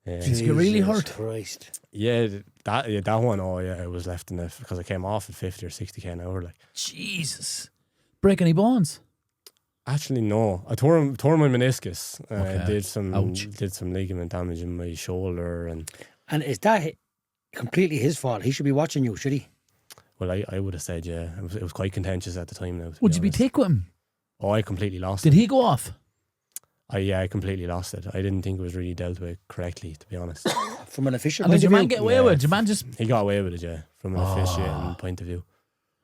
Did you get really hurt? Christ. Yeah, that one. Oh yeah, I was left in it because I came off at 50 or 60 k an hour. Like, Jesus, break any bones? Actually, no. I tore my meniscus. Did some ligament damage in my shoulder, and is that completely his fault? He should be watching you, should he? Well, I would have said, yeah. It was quite contentious at the time now. Would you be thick with him? Oh, I completely lost it. Did he go off? I completely lost it. I didn't think it was really dealt with correctly, to be honest. From an official point of view? Did your man get away with it? Did your man just... He got away with it, yeah, from an officiating point of view.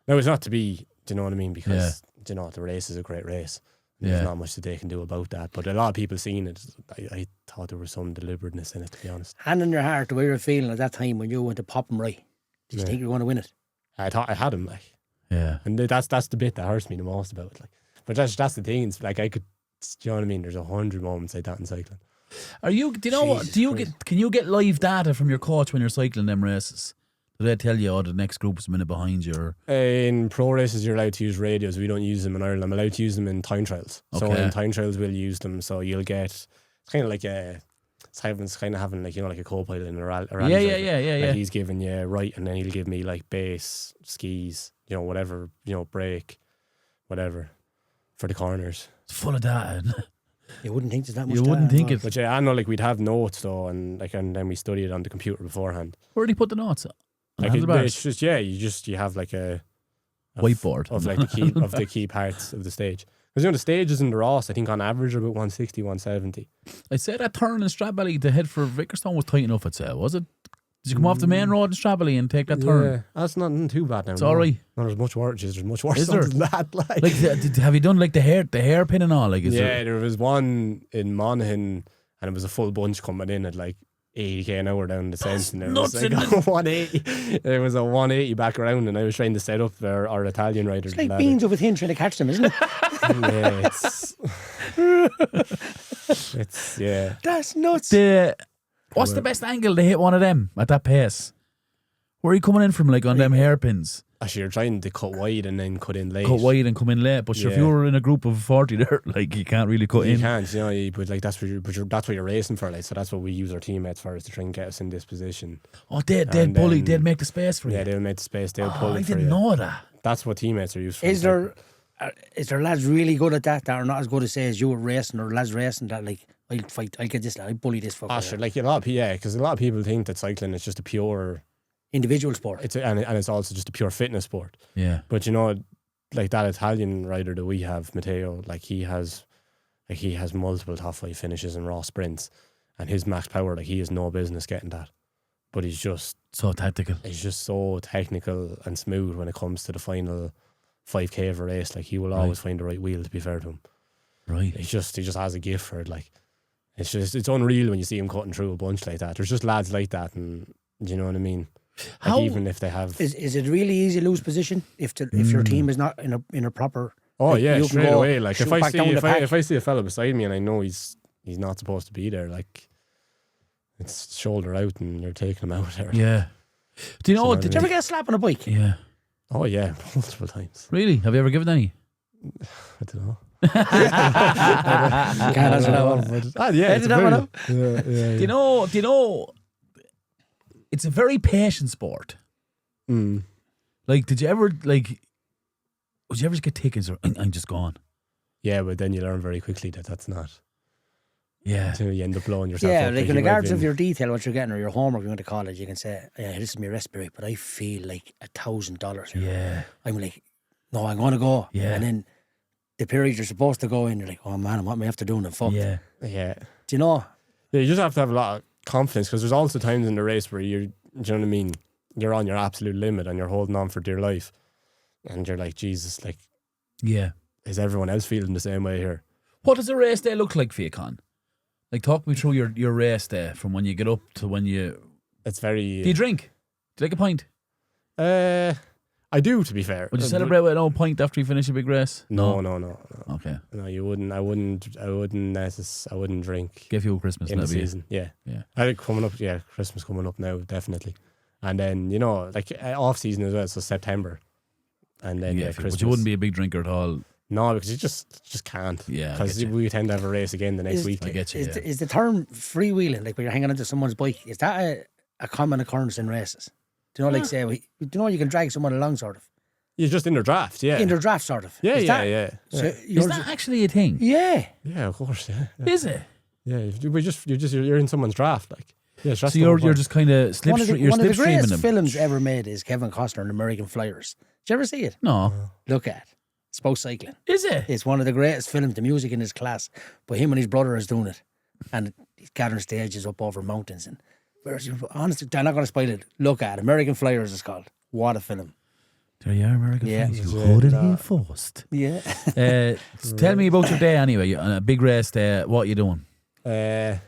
No, it's not to be, do you know what I mean? Because, the race is a great race. There's not much that they can do about that. But a lot of people seen it. I thought there was some deliberateness in it, to be honest. Hand on your heart, the way you were feeling at that time when you went to pop him right. Did you think you were going to win it? I thought I had him, like. Yeah. And that's the bit that hurts me the most about it. Like. But that's the thing. It's like I could, do you know what I mean? There's 100 moments like that in cycling. Do you know what? Can you get live data from your coach when you're cycling them races? Do they tell you, the next group is a minute behind you? Or? In pro races, you're allowed to use radios. We don't use them in Ireland. I'm allowed to use them in time trials. So in time trials, we'll use them. So you'll get, it's kind of like it's kind of having like a co-pilot in a rally. Yeah. Like he's giving you right, and then he'll give me like base, skis, whatever, brake, whatever, for the corners. It's full of data, isn't it? You wouldn't think there's that much. You wouldn't think it. But I know, like we'd have notes though, and then we study it on the computer beforehand. Where do you put the notes? Like it's just you have like a whiteboard of like the key parts of the stage. Because the stages in the Ross, I think on average are about 160, 170. I'd say that turn in Stradbally to head for Vickerstone was tight enough, I'd say, was it? Did you come off the main road in Stradbally and take that turn? Yeah, that's not too bad now. It's all right. No, there's much worse. There's much worse Is there? than that. Like have you done like the hairpin and all? Like, there was one in Monaghan, and it was a full bunch coming in at like 80k an hour down the sense, and it was like a 180. It was a 180 back around, and I was trying to set up our Italian riders. It's like beans over thin trying to catch them, isn't it? Yeah, it's yeah. That's nuts. What's the best angle to hit one of them at that pace? Where are you coming in from, like on them hairpins? Actually, you're trying to cut wide and then cut in late. Cut wide and come in late, but if you were in a group of 40 there, like you can't really cut in. You can't, but like that's what you're racing for, like, so that's what we use our teammates for, is to try and get us in this position. Oh, they'd make the space for you. Yeah, they'll make the space, they'll pull it for you. I didn't know that. That's what teammates are used for. Is there lads really good at that are not as good as say as you were racing, or lads racing that like I'll fight, I'll get this lad, I'll bully this fucker? Sure, like because a lot of people think that cycling is just a pure individual sport. And it's also just a pure fitness sport. Yeah. But like that Italian rider that we have, Matteo, like he has multiple top 5 finishes in raw sprints, and his max power, like he has no business getting that. But he's just so tactical. He's just so technical and smooth when it comes to the final 5k of a race. Like he will always find the right wheel, to be fair to him. Right. He just has a gift for it. Like it's unreal when you see him cutting through a bunch like that. There's just lads like that, and do you know what I mean? Like even if they have, is it really easy to lose position if your team is not in a proper? Oh like, yeah, straight away. Like if I see a fella beside me and I know he's not supposed to be there, like it's shoulder out and you're taking him out there. Yeah. Do you know? Did you ever get a slap on a bike? Yeah. Oh yeah, multiple times. Really? Have you ever given any? I don't know. Can't answer that one. Yeah, it's brilliant. Do you know? It's a very patient sport. Like, would you ever just get taken? I'm just gone. Yeah, but then you learn very quickly that that's not. Yeah. Until you end up blowing yourself up. Yeah, like in regards of your detail, what you're getting, or your homework, you went to college, you can say, yeah, this is my rest period, but I feel like $1,000. Yeah. I'm like, no, I'm going to go. Yeah. And then the period you're supposed to go in, you're like, oh man, what am I have to do? And I'm fucked. Yeah. Do you know? Yeah, you just have to have a lot of confidence, because there's also times in the race where do you know what I mean? You're on your absolute limit and you're holding on for dear life, and you're like, Jesus, like, yeah, is everyone else feeling the same way here? What does a race day look like for you, Con? Like, talk me through your race day from when you get up to when you. It's very. Do you drink? Do you take a pint? I do, to be fair. Would you celebrate with a pint after you finish a big race? No. Okay. No, you wouldn't. I wouldn't drink. Give you a Christmas in the season. Yeah. I think coming up. Yeah, Christmas coming up now, definitely. And then like off season as well, so September. And then Christmas. But you wouldn't be a big drinker at all. No, because you just can't. Yeah, because we tend to have a race again the next week. I get you. Is the term freewheeling, like when you're hanging onto someone's bike, is that a common occurrence in races? Do you know, like say, you can drag someone along, sort of? You're just in their draft, yeah. In their draft, sort of. Yeah. So is that actually a thing? Yeah. Yeah, of course, yeah. Is it? Yeah, you're in someone's draft, like. Yeah, so you're just kind of slipstreaming one of the them. greatest films ever made is Kevin Costner in American Flyers. Did you ever see it? No. Look at it. It's about cycling. Is it? It's one of the greatest films. The music in his class, but him and his brother is doing it, and he's gathering stages up over mountains. And honestly, I'm not going to spoil it. Look at it. American Flyers is called. What a film! There you are, American Flyers. You heard it here first. Yeah. Tell me about your day anyway. On a big race day, what are you doing? It's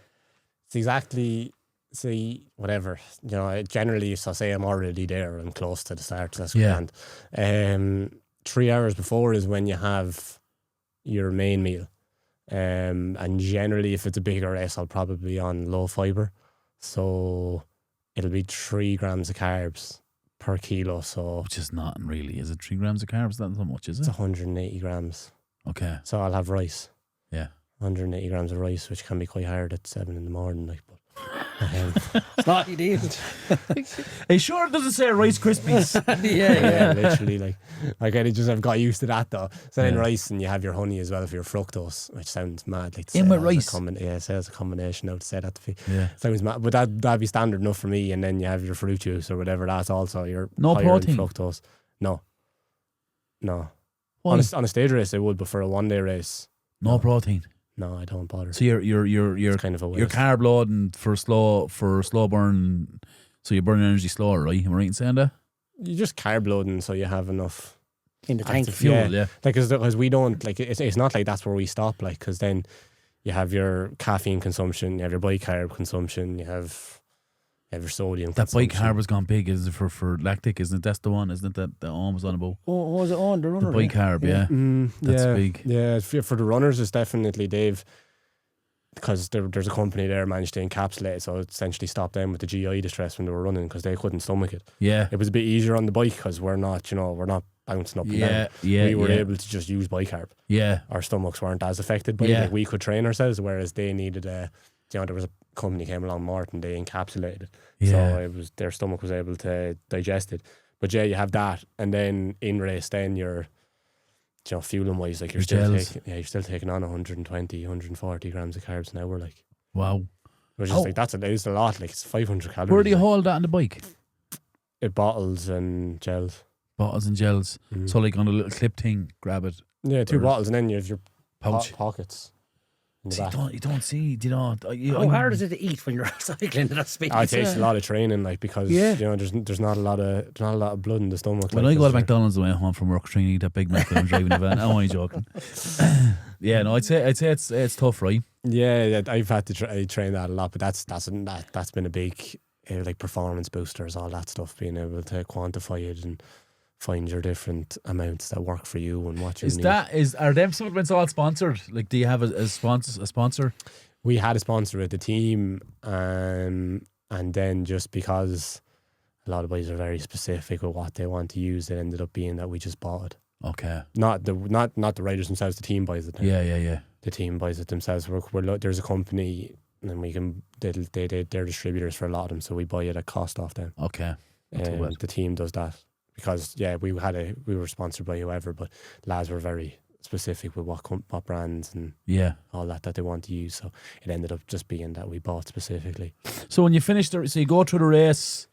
exactly. See, whatever, generally, so say I'm already there and close to the start, that's grand. 3 hours before is when you have your main meal, And generally, if it's a bigger race, I'll probably be on low fiber. So it'll be 3 grams of carbs per kilo. So Which is not really. Is it 3 grams of carbs? That's not much, is it's it? 180 grams. Okay. So I'll have rice. Yeah. 180 grams of rice, which can be quite hard at 7 in the morning. Like, but It's not ideal. Are you sure it doesn't say Rice Krispies? yeah, literally, like I just have got used to that though. So then Yeah. rice, and you have your honey as well for your fructose, which sounds mad. Like to In say with that as rice? yeah, say as a combination. Now to say that to me, Yeah. sounds mad, but that'd be standard enough for me. And then you have your fruit juice or whatever. That's also your No higher in protein? fructose. No. Why? On a stage race, I would, but for a 1 day race, No protein. no, I don't bother. So you're It's kind of a your waste. carb loading for slow burn. So you burn energy slower, right? Am I right in saying that? You just carb loading, so you have enough In the tank. active Fuel, yeah. yeah. Like, because we don't, like, it's not like that's where we stop, like, because then you have your caffeine consumption, you have your bicarb consumption, you have your sodium That bike consumption. carb has gone big. Is it for lactic? Isn't it? That's the one, isn't it? That almost on about Oh, was it on the runner? the bike carb? Yeah. That's yeah, big. Yeah, for the runners, it's definitely Dave, because there's a company there managed to encapsulate it, so it essentially stopped them with the GI distress when they were running because they couldn't stomach it. Yeah. It was a bit easier on the bike because we're not bouncing up and Yeah. down. Yeah. We were yeah. able to just use bicarb. Yeah. Our stomachs weren't as affected by it. Yeah. Like, we could train ourselves, whereas they needed there was a company came along, Martin, they encapsulated it. Yeah. So it was their stomach was able to digest it. But yeah, you have that, and then in race, then you're, fueling wise, like you're Your you're still taking on 120, 140 grams of carbs an hour, like, Wow. which is Oh. like that's a lot, like it's 500 calories. Where do you like, hold that on the bike? bottles and gels. Bottles and gels. Mm. So like on a little clip thing, grab it. Yeah, 2 or bottles, and then you have your Pouch. pockets in the See, back. you don't see. You know. How hard is it to eat when you're cycling at that speed? It takes a lot of training, like, because Yeah. there's not a lot of blood in the stomach. When like, I go to 'cause McDonald's on the way home from work, trying to eat that Big Mac that I'm driving the van. I'm only joking. Yeah, no, I'd say it's tough, right? yeah, I've had to train that a lot, but that's been a big like performance boosters, all that stuff, being able to quantify it and find your different amounts that work for you and what you need. Are them supplements all sponsored? Like, do you have a sponsor? We had a sponsor with the team, and then just because a lot of boys are very specific with what they want to use, it ended up being that we just bought it. Okay. Not the riders themselves. The team buys it. Now. Yeah. The team buys it themselves. There's a company, and they're distributors for a lot of them, so we buy it at cost off them. Okay. Not too bad. The team does that because we were sponsored by whoever, but lads were very specific with what brands and Yeah. all that they want to use. So it ended up just being that we bought specifically. So when you finish so you go through the race,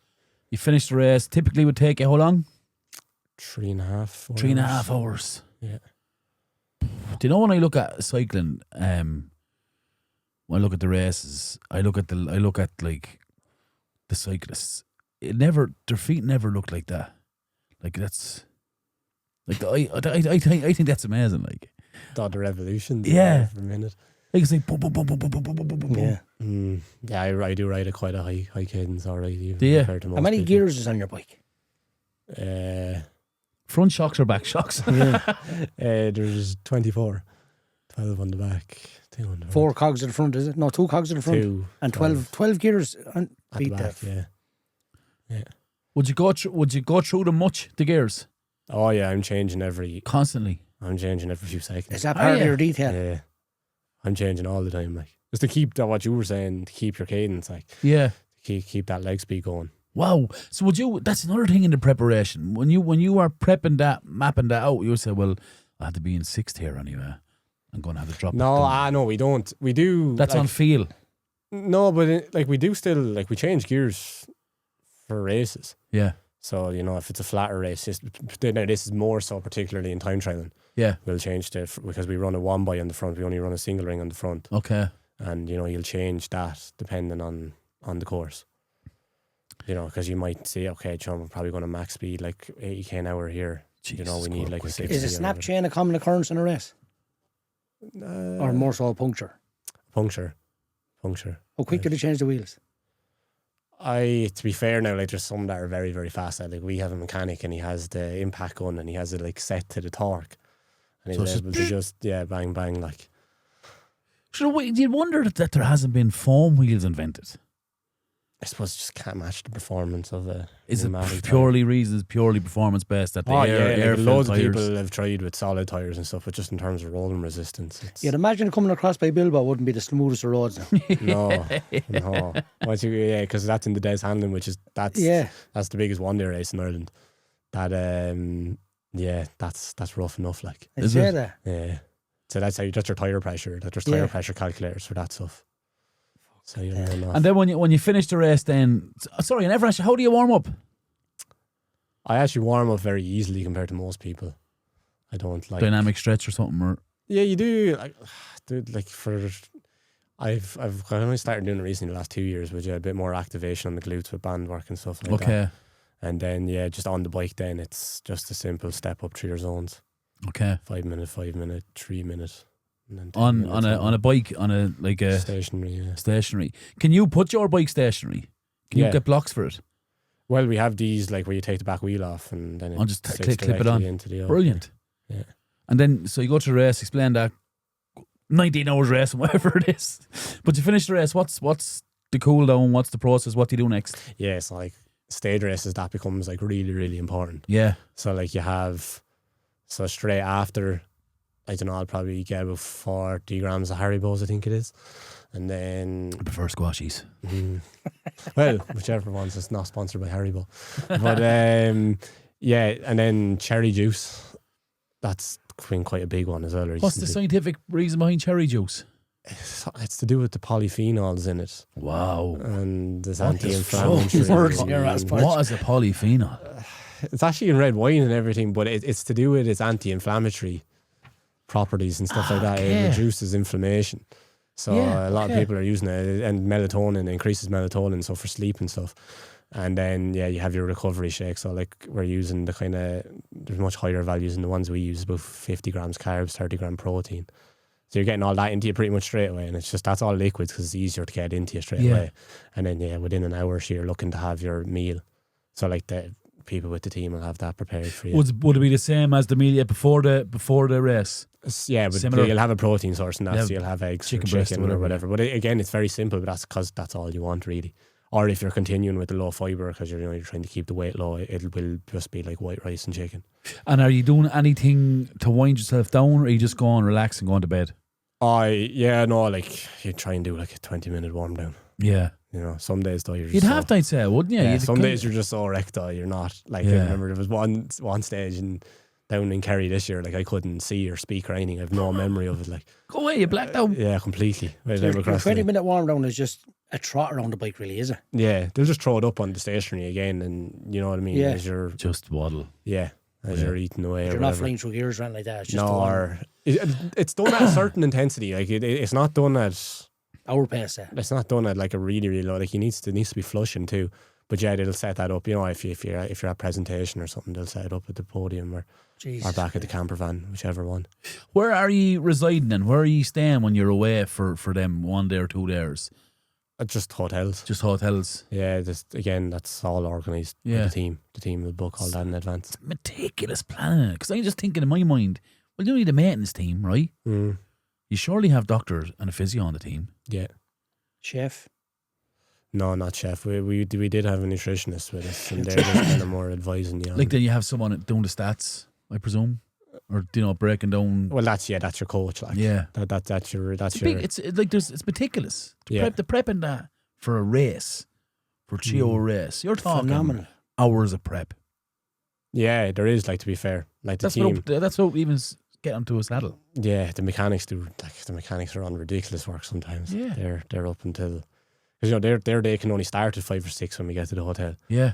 you finish the race. Typically, it would take you how long? 3.5, 4 3.5 hours. Yeah. Do you know when I look at cycling? When I look at the races, I look at like the cyclists. Their feet never look like that. Like that's, like I think that's amazing. Like, Thought the revolution. Yeah. For a minute. like it's like boom, boom, boom, boom, boom, boom, boom, boom, boom, boom. Yeah. Yeah, I do ride at quite a high cadence, all right. Do you? compared to How most many people. gears is on your bike? Front shocks or back shocks? There's 24. 12 on the back. 2 on the front. 4 cogs at the front, is it? No, 2 cogs at the front. 2 And 12 gears on at the beat back, that. yeah. Would you go through them much, the gears? Oh yeah, I'm changing every Constantly. few seconds. Is that part yeah. of your detail? Yeah. I'm changing all the time, like, just to keep that, what you were saying, to keep your cadence, like, Yeah. keep that leg speed going. Wow. So that's another thing in the preparation. When you are prepping that, mapping that out, you say, well, I have to be in 6th here anyway. I'm going to have to drop it down. No, we don't. We do. That's like, on feel. No, but like we do still, like, we change gears for races. Yeah. So, if it's a flatter race, now this is more so particularly in time trialing. Yeah. We'll change because we run a 1x on the front. We only run a single ring on the front. Okay. And, you'll change that depending on the course. Because you might say, okay, John, we're probably going to max speed like 80k an hour here. Jesus, we need God, like a quick. 60. Is a snap chain a common occurrence in a race? Or more so a puncture? Puncture. How quick do they change the wheels? To be fair now, like, there's some that are very, very fast. Like, we have a mechanic and he has the impact gun and he has it like set to the torque. And So he's it's able to just, bang, bang, like. So you'd wonder that there hasn't been foam wheels invented. I suppose you just can't match the performance of a Is it pneumatic purely performance based that the tyre. air Loads of tires? people have tried with solid tyres and stuff, but just in terms of rolling resistance, it's You'd imagine coming across by Bilbao wouldn't be the smoothest of roads now. no. Because that's in the Des Handling, which is that's the biggest one-day race in Ireland. That that's rough enough. Like, I'd say that. yeah. So that's your tyre pressure. There's tyre pressure calculators for that stuff. So you're and then when you finish the race, then sorry, I never asked you, how do you warm up? I actually warm up very easily compared to most people. I don't like dynamic stretch or something, or yeah, you do. I've only started doing it recently the last 2 years, with a bit more activation on the glutes with band work and stuff like that. And then just on the bike, then it's just a simple step up through your zones. 5 minute, 5 minute, 3 minute. On a bike, on a stationary. Stationary. Can you put your bike stationary? Can you get blocks for it? Well, we have these where you take the back wheel off and then it just clip it on. into the Brilliant. Yeah. And then so you go to the race. Explain that 19 hours race and whatever it is. But you finish the race. What's the cool down? What's the process? What do you do next? Yeah, it's like stage races that becomes really, really important. Yeah. So you have straight after. I don't know, I'll probably get about 40 grams of Haribos, I think it is. And then I prefer squashies. Well, whichever ones. It's not sponsored by Haribo. But and then cherry juice. That's been quite a big one as well. What's the scientific reason behind cherry juice? It's to do with the polyphenols in it. Wow. And there's anti-inflammatory. What is a polyphenol? It's actually in red wine and everything, but it's to do with its anti-inflammatory properties and stuff like that. It reduces inflammation. So a lot of people are using it, and melatonin increases melatonin, so for sleep and stuff. And then you have your recovery shake. So we're using the kind of, there's much higher values than the ones we use, about 50 grams carbs, 30 gram protein. So you're getting all that into you pretty much straight away, and it's just, that's all liquids because it's easier to get into you straight away. And then within an hour, so you're looking to have your meal. So the people with the team will have that prepared for you. Would it be the same as the meal before the race? Yeah, but similar. You'll have a protein source, and that's, you'll have eggs, chicken or breast or whatever. But again, it's very simple, but that's because that's all you want, really. Or if you're continuing with the low fibre because you're trying to keep the weight low, it will just be like white rice and chicken. And are you doing anything to wind yourself down, or are you just going relax and going to bed? You try and do a 20-minute warm down. Yeah. Some days though you're just you'd have to, I'd say, wouldn't you? Yeah, some days you're just so wrecked though, you're not. I remember there was one stage down in Kerry this year, I couldn't see or speak or anything. I have no memory of it. Go away, you blacked out. Yeah, completely. Your 20-minute warm down is just a trot around the bike, really, is it? Yeah, they'll just throw it up on the stationary again, and you know what I mean? Yeah. As you're just waddle. Yeah, as you're eating away. You're not flying through gears or anything like that. It's just it's done at a certain intensity. It's not done at our pace. It's not done at a really, really low. It needs to be flushing too. But they'll set that up. If you're at presentation or something, they'll set it up at the podium or back at the camper van, whichever one. Where are you residing and where are you staying when you're away for them 1 day or 2 days? Just hotels. Just hotels. Yeah, that's all organised by the team. The team will book all that in advance. It's meticulous planning. Because I'm just thinking in my mind, well, you need a maintenance team, right? Mm. You surely have doctors and a physio on the team. Yeah. Chef? No, not chef. We did have a nutritionist with us, and they're just kind of more advising you. Then you have someone doing the stats, I presume, or breaking down. Well, that's your coach. That's your. It's meticulous. The prepping that for a race, for a 3-hour race. You're talking phenomenal hours of prep. Yeah, there is. To be fair, the team. That's what even get onto a saddle. Yeah, the mechanics do. The mechanics are on ridiculous work sometimes. Yeah, they're up until. Because they can only start at 5 or 6 when we get to the hotel. Yeah.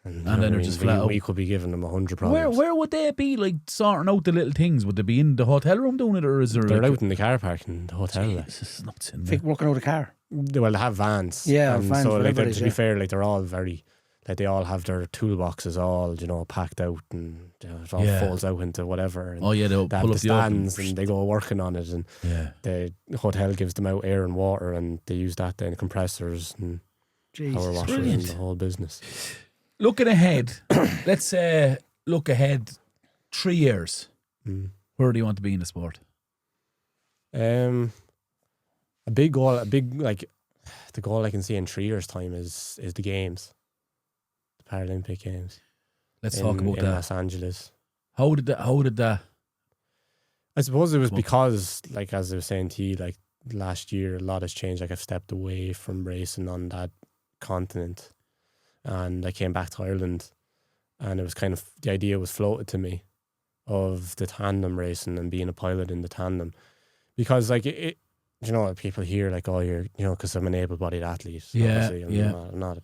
And then they're just flat out. We could be giving them 100 problems. Where would they be sorting out the little things? Would they be in the hotel room doing it, or is there? They're out in the car park in the hotel. This is nuts in there. Working out a car. Well, they have vans. Yeah, vans. So to be fair, they're all very. They all have their toolboxes all packed out, and it all folds out into whatever. And they'll they pull have up the stands and they go working on it, and the hotel gives them out air and water, and they use that then compressors and power washers and the whole business. Looking ahead, let's say look ahead 3 years. Where do you want to be in the sport? A big goal, the goal I can see in 3 years' time is the games, the Paralympic Games. Let's talk about in that. Los Angeles. How did that? I suppose it was because, like as I was saying to you, like last year, a lot has changed. Like I've stepped away from racing on that continent, and I came back to Ireland, and it was kind of the idea was floated to me of the tandem racing and being a pilot in the tandem, because like it you know, people hear like, oh, you're, you know, because I'm an able-bodied athlete. Yeah, obviously, I'm not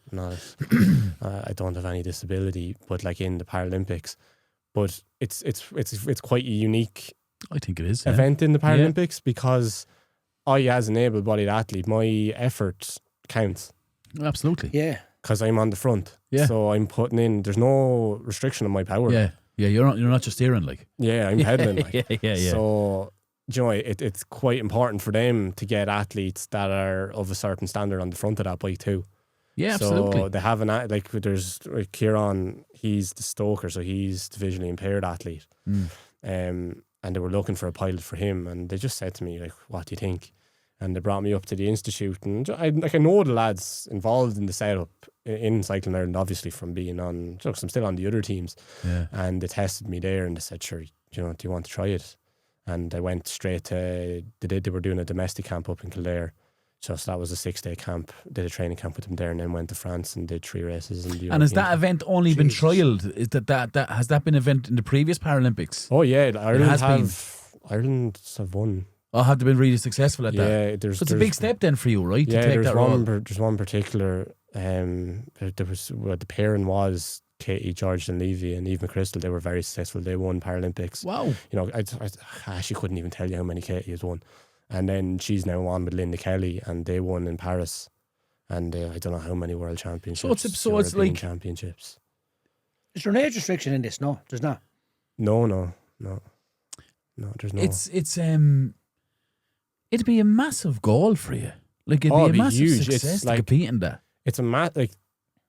I don't have any disability, but like in the Paralympics, but it's quite a unique I think it is event in the Paralympics because I, as an able-bodied athlete, my effort counts. Absolutely. Yeah. Because I'm on the front. Yeah. So I'm putting in, there's no restriction on my power. Yeah. Yeah, you're not just steering like. Yeah, I'm pedaling like. Yeah. So, you know, it's quite important for them to get athletes that are of a certain standard on the front of that bike too. Yeah, absolutely. So they have like there's Kieran, he's the stoker, so he's the visually impaired athlete. And they were looking for a pilot for him, and they just said to me like, "What do you think?" And they brought me up to the institute, and I know the lads involved in the setup in Cycling Ireland, obviously from being on. So I'm still on the other teams, and they tested me there, and they said, "Sure, you know, do you want to try it?" And I went straight to they were doing a domestic camp up in Kildare. So that was a 6-day camp. Did a training camp with them there, and then went to France and did 3 races. And has that event only been trialled? Is that has that been an event in the previous Paralympics? Oh yeah, Ireland have won. Oh, have they been really successful at that? Yeah, so it's a big step then for you, right? Yeah, to take there's one particular. There was the pairing was Katie, George and Levy and Eve McChrystal. They were very successful. They won Paralympics. Wow. You know, I actually couldn't even tell you how many Katie has won. And then she's now on with Linda Kelly, and they won in Paris. And I don't know how many world championships. So it's like championships. Is there an age restriction in this? No, there's not. No, there's no. It's it'd be a massive goal for you. Like it'd be a massive huge. success to compete in that. It's a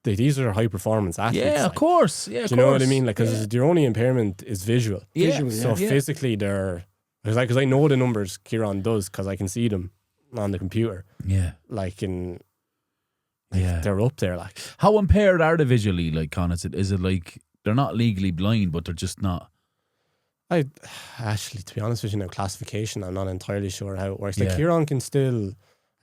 these are high performance athletes. Yeah, of course. Yeah, do you know what I mean? Like, because your only impairment is visual. Yeah. So physically, they're because I know the numbers Kieran does because I can see them on the computer. Yeah, they're up there. Like, how impaired are they visually? Like, Con, is it like they're not legally blind, but they're just not? I actually, to be honest with you, now classification, I'm not entirely sure how it works. Like, Kieran can still.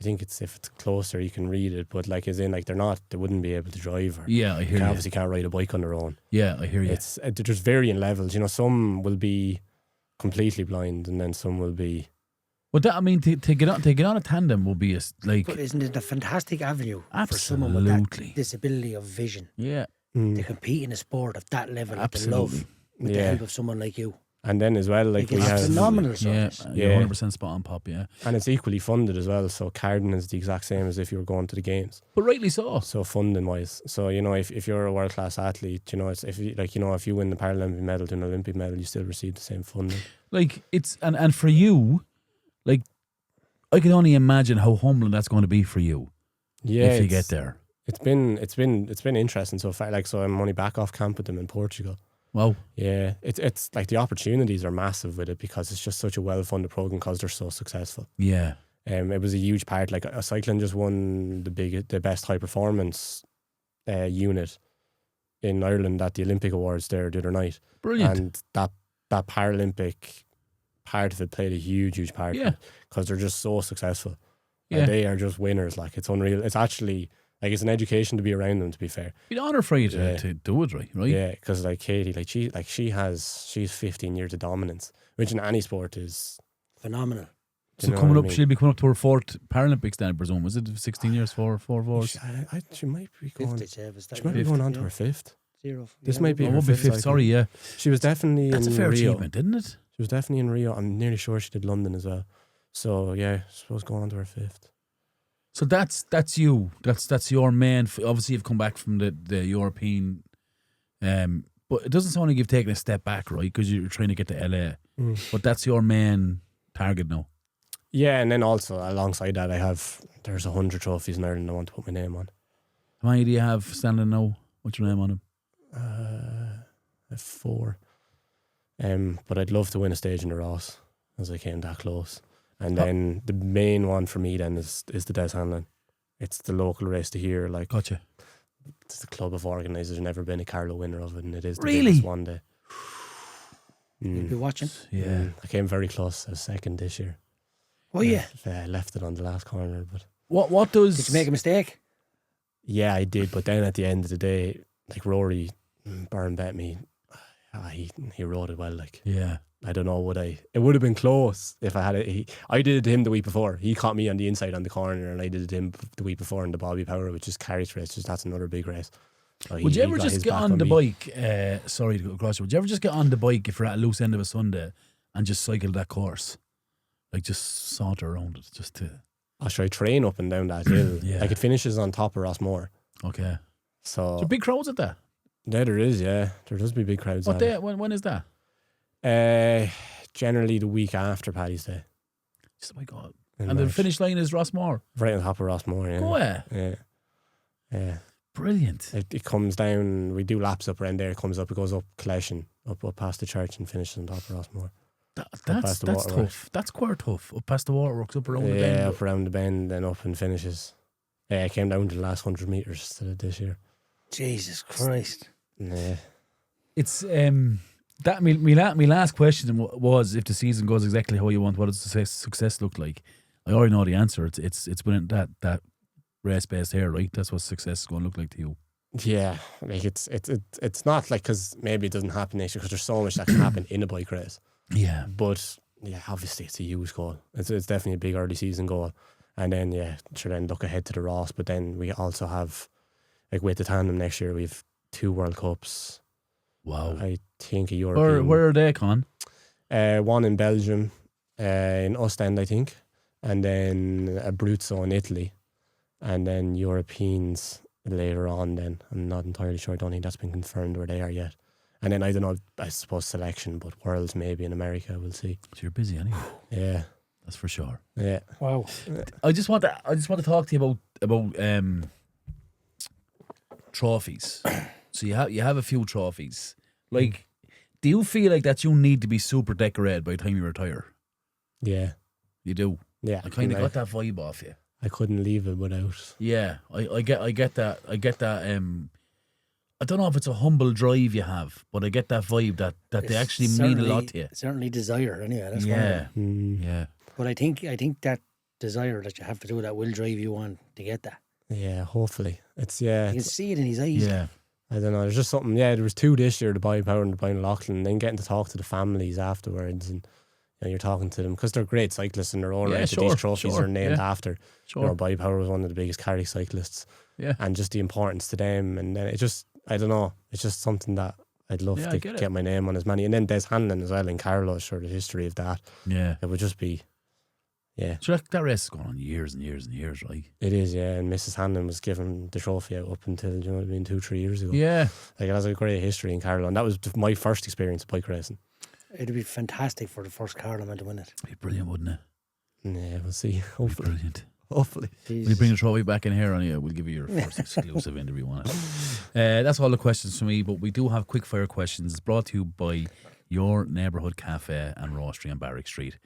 I think if it's closer, you can read it, but like, as in, like, they wouldn't be able to drive. Or I hear you. Obviously, can't ride a bike on their own. Yeah, I hear you. It's there's varying levels. You know, some will be completely blind, and then some will be. Well, that, I mean, to get on a tandem will be But isn't it a fantastic avenue absolutely. For someone with that disability of vision? Yeah, to compete in a sport of that level, absolutely, the love with the help of someone like you. And then as well, like we have phenomenal service. Yeah, 100% spot on, Pop. Yeah, and it's equally funded as well. So Carden is the exact same as if you were going to the games, but rightly so. So funding wise, so you know, if you're a world class athlete, you know, it's if you win the Paralympic medal to an Olympic medal, you still receive the same funding. Like it's and for you, like I can only imagine how humbling that's going to be for you. Yeah, if you get there, it's been interesting so far. Like, so I'm only back off camp with them in Portugal. Wow. Yeah, it's like the opportunities are massive with it because it's just such a well-funded program because they're so successful. Yeah. It was a huge part. Like, cycling just won the best high performance unit in Ireland at the Olympic Awards there the other night. Brilliant. And that Paralympic part of it played a huge part. Yeah. Because they're just so successful. Yeah. And they are just winners. Like, it's unreal. It's actually. Like, it's an education to be around them, to be fair. It's an honour for you to do it right? Yeah, because like Katie, she's 15 years of dominance, which in any sport is phenomenal. So she'll be coming up to her 4th Paralympics then, I presume. Was it 16 years, four wars? She might be going. She might be going on to her 5th. Zero. This might be her 5th. Sorry, yeah. She was definitely. That's in a fair Rio. achievement, isn't it? She was definitely in Rio. I'm nearly sure she did London as well. So yeah, I suppose going on to her 5th. So that's you. That's your main. Obviously, you've come back from the European, but it doesn't sound like you've taken a step back, right? Because you're trying to get to LA. But that's your main target now. Yeah, and then also alongside that, there's 100 trophies in Ireland I want to put my name on. How many do you have standing now? What's your name on them? I have 4. But I'd love to win a stage in the Ross, as I came that close. And then the main one for me then is the Des Hanlon. It's the local race to here. Like, Gotcha. it's the club of organisers. Never been a Carlow winner of it, and it is the Really? biggest one day. You'll be watching. Yeah. I came very close. I was second this year. Oh yeah. I left it on the last corner, but What does... Did you make a mistake? yeah, I did. But then at the end of the day, like Rory Byrne bet me, he rode it well. Like, Yeah. I don't know, it would have been close if I had it. I did it to him the week before. He caught me on the inside on the corner, and I did it to him the week before in the Bobby Power, which is Carriage race. Just that's another big race. So Would you ever got just his get back on the me. bike? Sorry to go across you. Would you ever just get on the bike if you're at a loose end of a Sunday and just cycle that course? Like just saunter around it just to... I'll try train up and down that hill. Yeah. Like it finishes on top of Rossmore. Okay. So So big crowds at that? yeah, there is, yeah. There does be big crowds. What at day? it. When is that? Generally the week after Paddy's Day. Just, oh my God. in And the March. finish line is Rossmore. Right on top of Rossmore, yeah. Go away. Yeah. Yeah. Brilliant. It comes down, we do laps up around there, it comes up, it goes up Collection, up past the church and finishes on top of Rossmore. That's past the waterworks. tough. That's quite tough. Up past the waterworks, up around the Yeah, bend. up around the bend, then up and finishes. Yeah, it came down to the last 100 metres to this year. Jesus Christ. Yeah. It's that my last question was, if the season goes exactly how you want, what does success look like? I already know the answer. It's been that race based here, right? That's what success is going to look like to you. Yeah, like it's not like, because maybe it doesn't happen next year because there's so much that can happen in a bike race. Yeah. But yeah, obviously it's a huge goal. It's definitely a big early season goal. And then then look ahead to the Ross. But then we also have, like with the tandem next year, we have 2 World Cups. Wow. I think a European. Where are they, Con? One in Belgium, in Ostend, I think, and then a Abruzzo in Italy, and then Europeans later on. Then I'm not entirely sure. I don't think that's been confirmed where they are yet. And then I don't know. I suppose selection, but Worlds maybe in America. We'll see. So you're busy anyway. Yeah, That's for sure. yeah. Wow. I just want to talk to you about trophies. So you have a few trophies. Like, do you feel like that you need to be super decorated by the time you retire? Yeah, You do. yeah. I kind of got that vibe off you. I couldn't leave it without. Yeah, I get that. I get that. I don't know if it's a humble drive you have, but I get that vibe that they actually mean a lot to you. Certainly desire, anyway. That's one of Yeah, them. yeah. But I think that desire that you have to do that will drive you on to get that. Yeah, hopefully it's You can see it in his eyes. Yeah. I don't know. There's just something. Yeah, there was 2 this year, the Bobby Power and the Brian Loughlin, and then getting to talk to the families afterwards, and you're talking to them because they're great cyclists in their own Yeah, right. sure, These trophies sure, are named yeah. after. Sure. Bobby Power was one of the biggest carry cyclists, Yeah. and just the importance to them. And then it just, I don't know, it's just something that I'd love Yeah, I to get it. get my name on as many. And then Des Hanlon as well in Carlow, sure, the history of that. Yeah. It would just be, yeah, So that race is going on years and years and years, right? it is, yeah. And Mrs. Hanlon was given the trophy out up until, you know what I mean, 2-3 years ago. Yeah. Like, it has a great history in Carlow, and that was my first experience of bike racing. It'd be fantastic for the first Carloman to win it. It'd be brilliant, wouldn't it? Yeah, we'll see. It'd be Hopefully. brilliant. Hopefully. Will you bring the trophy back in here on you? We'll give you your first exclusive interview on it. That's all the questions for me, but we do have quick fire questions. It's brought to you by your neighbourhood cafe and roastery on Barrack Street.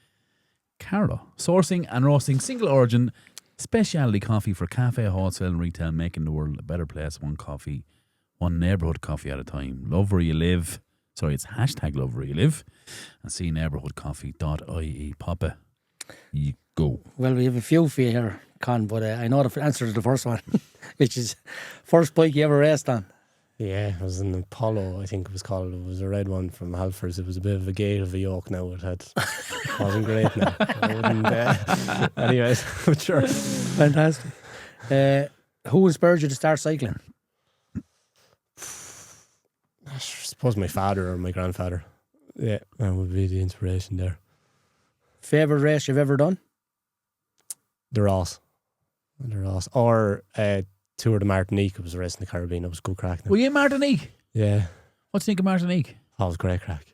Carlow, sourcing and roasting single origin specialty coffee for cafe, wholesale and retail, making the world a better place, one neighbourhood coffee at a time. Love where you live. Sorry, it's hashtag love where you live. And see neighbourhoodcoffee.ie. Papa, you go. Well, we have a few for you here, Con, but I know the answer to the first one, which is first bike you ever raced on. Yeah, it was an Apollo, I think it was called. It was a red one from Halfords. It was a bit of a gate of a yoke now. It wasn't great now. I wouldn't, anyways, but sure. Fantastic. Who inspired you to start cycling? I suppose my father or my grandfather. Yeah, that would be the inspiration there. Favourite race you've ever done? The Ross. Or Tour de Martinique. It was a race in the Caribbean. It was good crack now. Were you in Martinique? Yeah. What do you think of Martinique? Oh, it was great crack.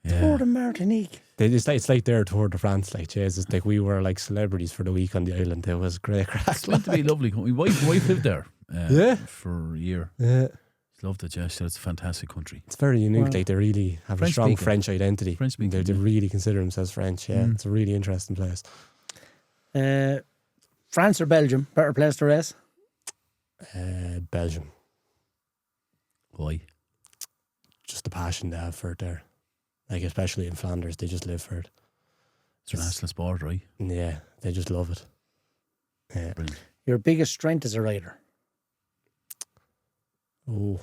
Tour de Martinique. It's like their Tour de France, like, Jesus. Like, we were like celebrities for the week on the island. It was great crack. It's meant to be lovely. My wife lived there Yeah? for a year. Yeah. It's Loved it, yeah. It's a fantastic country. It's very unique. Wow. Like they really have a French strong speaking. French identity. French speaking, They yeah. really consider themselves French. Yeah, it's a really interesting place. France or Belgium? Better place to race? Belgium. Why? Just the passion they have for it there. Like especially in Flanders, they just live for it. It's a national sport, right? Yeah, they just love it. Yeah. Brilliant. Your biggest strength as a rider? Oh.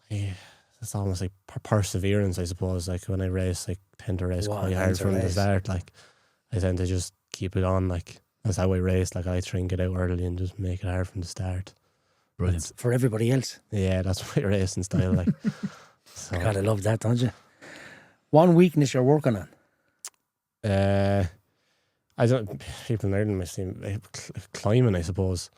Yeah, it's almost like perseverance, I suppose. Like when I race, I tend to race Wow, quite hard tend to from the race. start. Like I tend to just keep it on. Like that's how I race. Like I try and get out early and just make it hard from the start. Brilliant. For everybody else. Yeah, that's my racing style. Like, so, God, I love that, don't you? One weakness you're working on? I don't. People learning my team climbing, I suppose.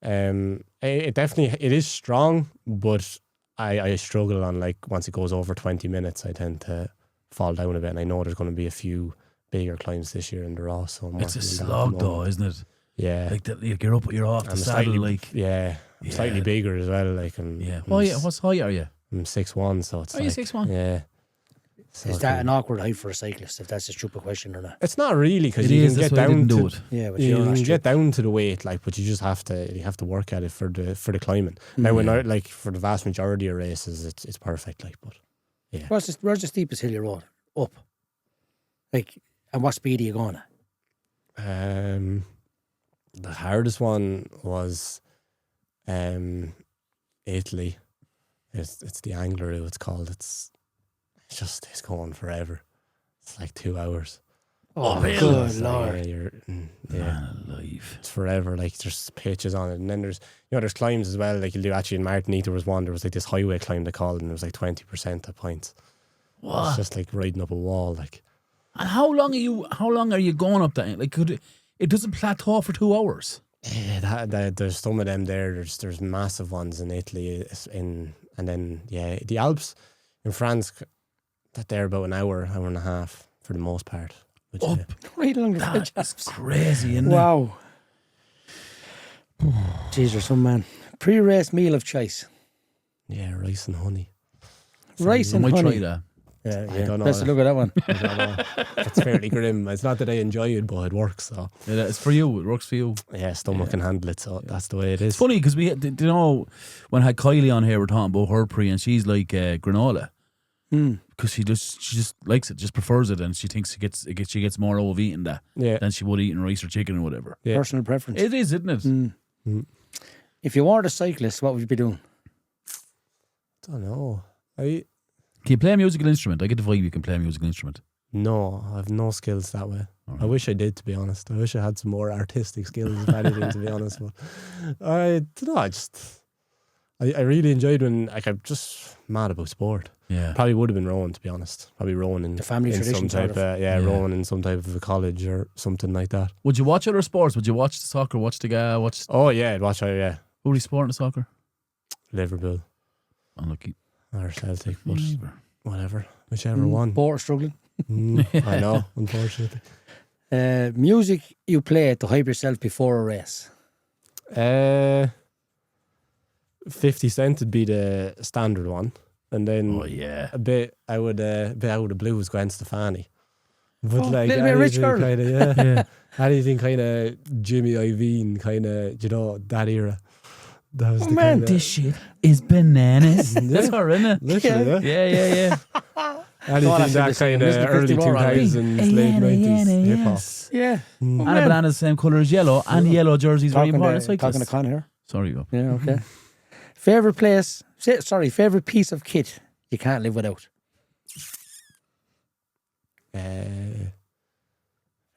It definitely it is strong, but I struggle on like once it goes over 20 minutes, I tend to fall down a bit. And I know there's going to be a few bigger climbs this year in the Ross. So I'm It's a working on that at the slog, though, moment. isn't it? Yeah, Like you're up, you're off the I'm saddle, slightly like yeah, I'm Yeah. slightly bigger as well. Like yeah. Oh yeah, what's height are you? I'm 6'1", so it's Are you like 6'1"? yeah. So Is it that can- an awkward height for a cyclist, if that's a stupid question or not? It's not really because It you is. can That's get why I down didn't to do it. Yeah, but you you're can not get stupid. down to the weight, like, but you have to work at it for the climbing. Now, when I like for the vast majority of races, it's perfect. Like, but Where's the steepest hill you rode? Up. Like, and what speed are you going at? the hardest one was, Italy. It's the Angler route. It's called. It's going forever. It's like 2 hours. Oh, really? good So, Lord. yeah. Man alive. It's forever. Like there's pitches on it, and then there's climbs as well. Like you'll do actually in Martinique. There was like this highway climb they called, and it was like 20% at points. What? It's just like riding up a wall. Like And how long are you going up that? Like, it doesn't plateau for 2 hours? yeah, there's some of them there. There's massive ones in Italy, and then the Alps in France. That they're about an hour and a half for the most part. Which, Up. Right along the That's edge. crazy, isn't it? Wow. Jeez, you're some man. Pre-race meal of choice. yeah, rice and honey. Rice I and might try honey. that. Yeah, I don't know. Best of luck with that one. I don't know. It's fairly grim. It's not that I enjoy it, but it works. So Yeah, it's for you. It works for you. yeah, stomach can handle it. So that's the way it is. It's funny because do you know when I had Kylie on here, we're talking about her pre, and she's like granola because she just likes it, just prefers it, and she thinks she gets more out of eating that Yeah, than she would eating rice or chicken or whatever. Yeah. Personal preference. It is, isn't it? If you weren't a cyclist, what would you be doing? don't know. Can you play a musical instrument? I get the vibe you can play a musical instrument. No, I have no skills that way. Alright. I wish I did, to be honest. I wish I had some more artistic skills, if anything, to be honest. But I don't know. I really enjoyed when, like, I'm just mad about sport. Yeah. Probably would have been rowing, to be honest. Probably rowing in The family in tradition some type sort of, Yeah. rowing in some type of a college or something like that. Would you watch other sports? Would you watch the soccer? Watch the guy? Watch Oh yeah, I'd watch who are you supporting the soccer? Liverpool Unlucky. or Celtic, but Neither. whatever, whichever one. Bored or struggling? I know, unfortunately. Music you play to hype yourself before a race. 50 Cent would be the standard one, and then Oh yeah. a bit out of the blues, Gwen Stefani. But Oh, like little bit of Rich anything Girl. kinda, Yeah. anything kind of Jimmy Iovine, kind of, that era. That was Oh, the man, kinda, This shit is bananas. That's her, isn't it? literally, yeah. Yeah. Anything that's that interesting. kind of Listen to early 50 more on it. 2000s, late 90s hip hop. Yeah. And a banana's the same colour as yellow, and yellow jerseys very important. Talking to Con here. Sorry, go. Yeah, okay. Favorite place? Favorite piece of kit you can't live without.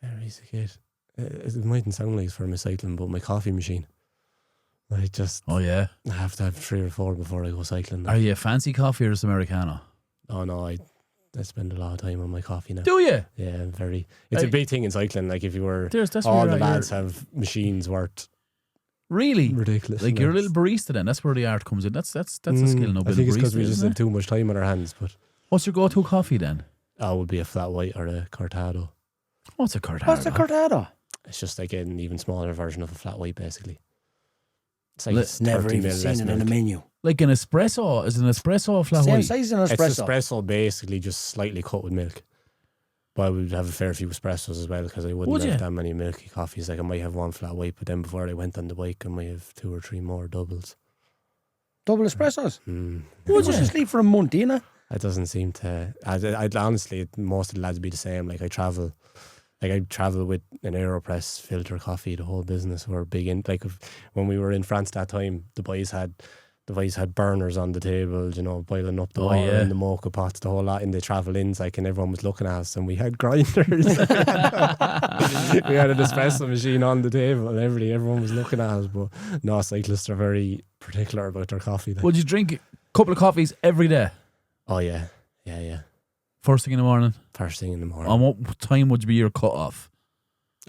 Very kid. It mightn't sound like it's for my cycling, but my coffee machine. I just Oh yeah. have to have 3 or 4 before I go cycling. Are you a fancy coffee or just Americano? Oh no, I spend a lot of time on my coffee now. Do you? Yeah, it's a big thing in cycling. Like if you were, That's all where the you're- lads have machines worth Really? ridiculous. Like you're a amounts. little barista then. That's where the art comes in. That's a skill. No, I bit think of it's because barista, we just isn't have it? too much time on our hands. But What's your go-to coffee then? it would be a flat white or a cortado. What's a cortado? What's a cortado? It's just like an even smaller version of a flat white, basically. It's like it's Never 30 even mil seen less it in a milk. menu. Like an espresso? Is an espresso flat Same white? size as an It's espresso. espresso basically just slightly cut with milk. But I would have a fair few espressos as well because I wouldn't Would have you? that many milky coffees. Like I might have one flat white, but then before I went on the bike, I might have 2 or 3 more doubles. Double espressos. Would Just you? sleep for a month, do you know? That doesn't seem to. I'd honestly, most of the lads be the same. Like I travel with an AeroPress filter coffee. The whole business were big in. Like when we were in France that time, the boys had burners on the table, you know, boiling up the water in the mocha pots, the whole lot in the travel inns, like, and everyone was looking at us, and we had grinders. We had an espresso machine on the table, and everyone was looking at us. But no, cyclists are very particular about their coffee. Would you drink a couple of coffees every day? Oh yeah. First thing in the morning? First thing in the morning. On what time would you be your cut off?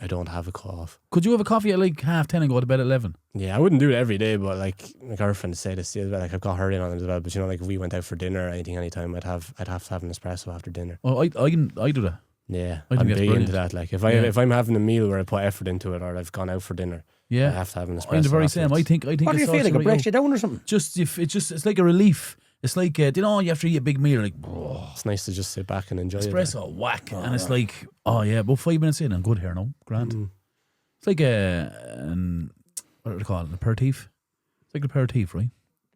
I don't have a cut-off. Could you have a coffee at like 10:30 and go to bed at 11? Yeah, I wouldn't do it every day, but like my girlfriend said this as well. Like I've got her in on it as well. But you know, like if we went out for dinner or anything, anytime, I'd have to have an espresso after dinner. Oh, I do that. Yeah, I think I'm that's big brilliant. into that. Like if I'm having a meal where I put effort into it, or I've gone out for dinner, I Yeah, have to have an espresso. I'm the very same. afterwards. I think. What do you it's feel like? also It breaks right, you down or something? it's like a relief. It's like you know, you have to eat a big meal, like It's nice to just sit back and enjoy it. espresso, whack, and it's like, oh yeah, about 5 minutes in, I'm good here now, grand. It's like an what do they call it? An aperitif. It's like an aperitif, right?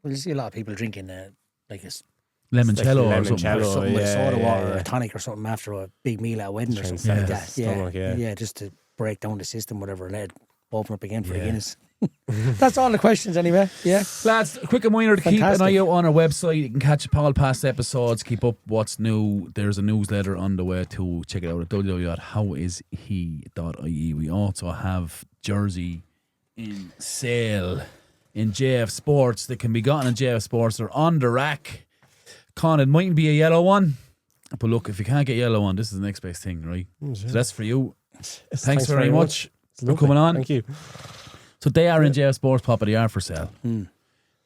Well, you see a lot of people drinking like a Limoncello or something. limoncello. or something like yeah, soda water or yeah. a tonic or something after a big meal at a wedding or Try and something like set that. the stomach, yeah. just to break down the system, whatever, and then open up again for a Yeah. Guinness. That's all the questions anyway. Yeah. Lads, a quick reminder to keep an Fantastic. eye out on our website. You can catch up all past episodes, keep up what's new. There's a newsletter on the way to check it out at www.howishe.ie. We also have jersey in sale in JF Sports that can be gotten in JF Sports. They're on the rack. Con, it mightn't be a yellow one, but look, if you can't get yellow one, this is the next best thing, right? So that's for you. Thanks very much It's for lovely. coming on. Thank you. So they are in JF Sports, Papa. They are for sale.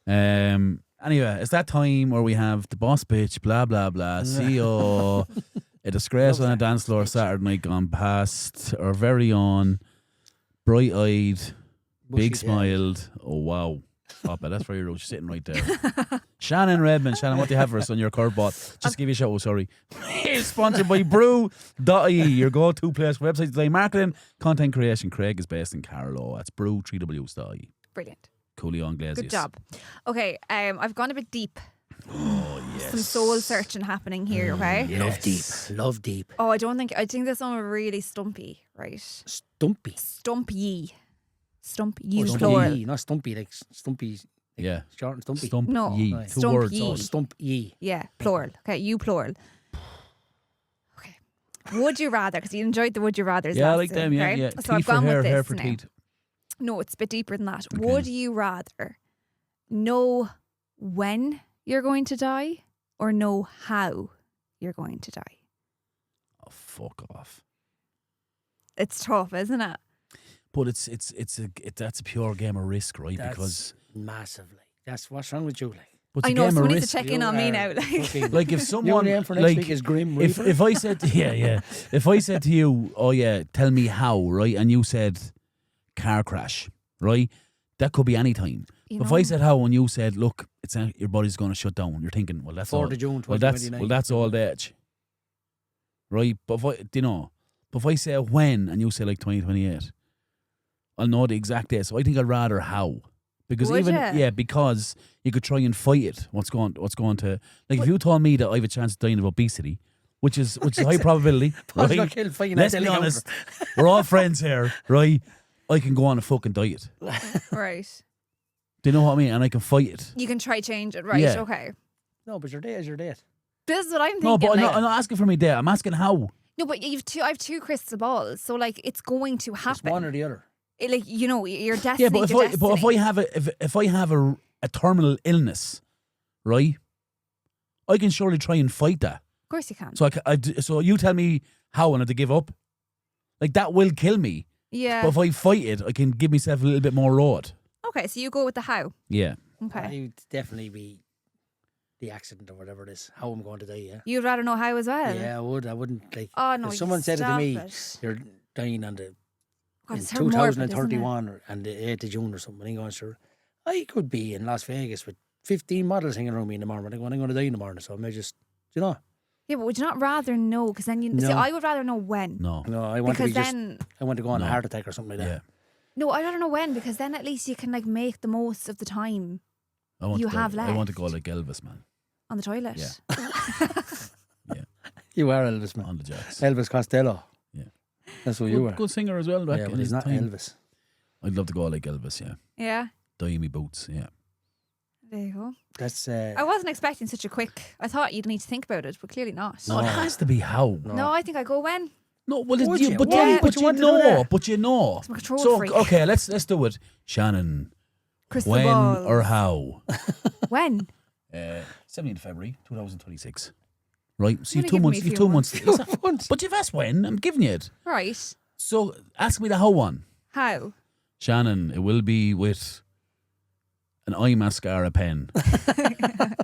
Anyway, it's that time where we have the boss bitch, blah, blah, blah, CEO, a disgrace on a dance floor Saturday night gone past, our very own, bright-eyed, big smiled. Oh, wow. Papa, that's very rude. She's sitting right there. Shannon Redmond. Shannon, what do you have for us on your curveball? Just give you a shout. Oh, sorry. It's sponsored by brew.ie, your go-to place for website design, marketing, content creation. Craig is based in Carlow. That's brew3ws.ie. Brilliant. Cooley on Glazius. Good job. Okay, I've gone a bit deep. Oh, yes. Some soul searching happening here, okay? Love deep. Oh, I think this one was really stumpy, right? Stumpy. Stump ye, Stumpy, plural. not stumpy, like stumpy. Yeah. Short and stumpy. Stump No. ye. Right. Two Stump words. ye. all. Stump ye. Yeah, plural. Okay, you plural. Okay. Would you rather? Because you enjoyed the would you rather's. Yeah, I last like them. Yeah, okay? yeah. So Teeth I've for gone hair, with this hair for now. teeth. No, it's a bit deeper than that. Okay. Would you rather know when you're going to die or know how you're going to die? Oh, fuck off. It's tough, isn't it? But that's a pure game of risk, right? That's because massively. That's what's wrong with you, like. but it's I a know, game someone of needs to risk. check in on me now. Like if Your someone name for next like week is Grim if Reaper. if I said if I said to you, oh yeah, tell me how, right, and you said car crash, right, that could be any time. You If know. I said how and you said, look, it's your body's going to shut down, you're thinking, well, that's 4th all. of June, Well, 2029. that's all the edge, right? But if I say when and you say like 2028, I'll know the exact day. So I think I'd rather how, because Would even ya? because you could try and fight it. What's going to like if you told me that I have a chance of dying of obesity, which is high probability, Paul's right? got killed fighting Let's that be helicopter. honest, we're all friends here, right? I can go on a fucking diet. Right. Do you know what I mean? And I can fight it. You can try change it, right? Yeah. Okay. No, but your date is your date. This is what I'm thinking. No, but I'm like- not asking for me there. I'm asking how. No, but I have two crystal balls, so like it's going to It's happen. one or the other. Like your destiny. Yeah, but to if I have if I have a terminal illness, right, I can surely try and fight that. Of course you can. So so you tell me how and I have to give up, like that will kill me. Yeah. But if I fight it, I can give myself a little bit more road. Okay, so you go with the how. Yeah. Okay. I would definitely be the accident or whatever it is. How I'm going to die, yeah. You'd rather know how as well. Yeah, I would. I wouldn't like. Oh no. if someone said it to stop me, it. you're dying on the God, in it's so morbid, isn't it? 2031 and the 8th of June or something. I'm going, sure, I could be in Las Vegas with 15 models hanging around me in the morning when I'm going to die in the morning. So I may just, Yeah, but would you not rather know? Because then No. see, I would rather know when. No. I want Because to be then, I want to go on a No. heart attack or something like that. Yeah. no, I'd rather know when because then at least you can like make the most of the time I want you to go, have left. I want to go like Elvis, man. on the toilet. Yeah. You are Elvis, man. On the jacks. Elvis Costello. Yeah. That's what you were. Good singer as well back Yeah, in but his he's not time. Elvis. I'd love to go like Elvis, yeah. Yeah. Dye me boots, yeah. There you go. That's I wasn't expecting such a quick. I thought you'd need to think about it, but clearly not. No, it has to be how. No, I think I go when. No, well, Would it's, you? but, Why? you, but But you you want to do know, that? but you know. I'm a control So freak. okay, let's do it. Shannon, Crystal when balls. or how? When? 17th February 2026. Right, so Only you've 2 give me months. a You've few 2 months. But you've asked when. I'm giving you it. Right. So ask me the how one. How? Shannon, it will be with an eye mascara pen.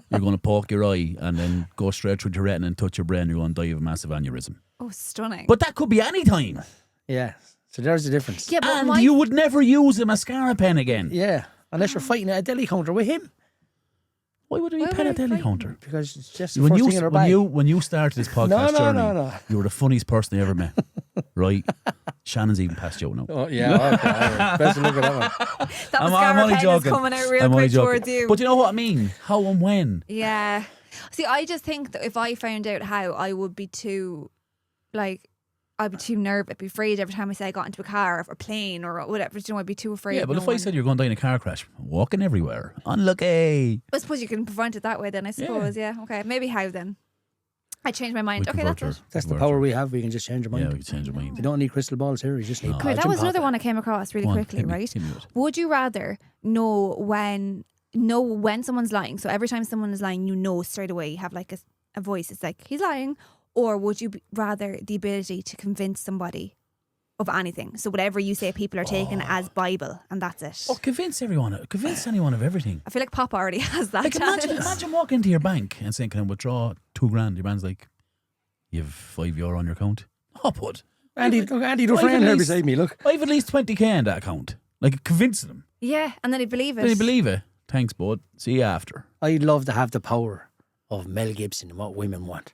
You're going to poke your eye and then go straight through your retina and touch your brain. You're going to die of a massive aneurysm. Oh, stunning. But that could be any time. yeah. So there's the difference. yeah, but And my you would never use a mascara pen again. Yeah. Unless you're fighting at a deli counter with him. Why would we Why pen would a I deli fight? counter? Because it's just the When first you, thing in her when, bag. you, when you started this podcast journey, no. you were the funniest person I ever met. Right? Shannon's even passed you out now. Oh, yeah. Okay. Best look at that one. that I'm mascara only pen joking. is coming out real I'm only quick joking. towards you. But you know what I mean? How and when? Yeah. See, I just think that if I found out how, I would be too, I'd be too nervous. I'd be afraid every time I say I got into a car or a plane or whatever. I'd be too afraid. Yeah, but if I knowing. said you're going to die in a car crash, walking everywhere, unlucky. I suppose you can prevent it that way then, I suppose. Yeah. Okay. Maybe how then? I changed my mind. We Okay, convert that's it. her. That's the Convert power her. we have. We can just change our mind. Yeah, we can change your mind. You don't need crystal balls here. You just need No. Cool, that Belgian was another papa. one I came across really Go on, quickly, hit me, right? hit me with it. Would you rather know when someone's lying? So every time someone is lying, you know straight away. You have like a voice. It's like he's lying. Or would you rather the ability to convince somebody of anything? So whatever you say, people are taking as Bible, and that's it. Oh, convince everyone. Convince anyone of everything. I feel like Papa already has that. Like talent. imagine walking into your bank and saying, "Can I withdraw $2,000?" Your man's like, "You have €5 on your account." Oh, but Andy, look, Andy, the I've friend at here least- beside me. Look. I have at least 20k in that account. Like convince them. Yeah, and then he'd believe it. Then you believe it. Thanks, bud. See you after. I'd love to have the power of Mel Gibson and what women want.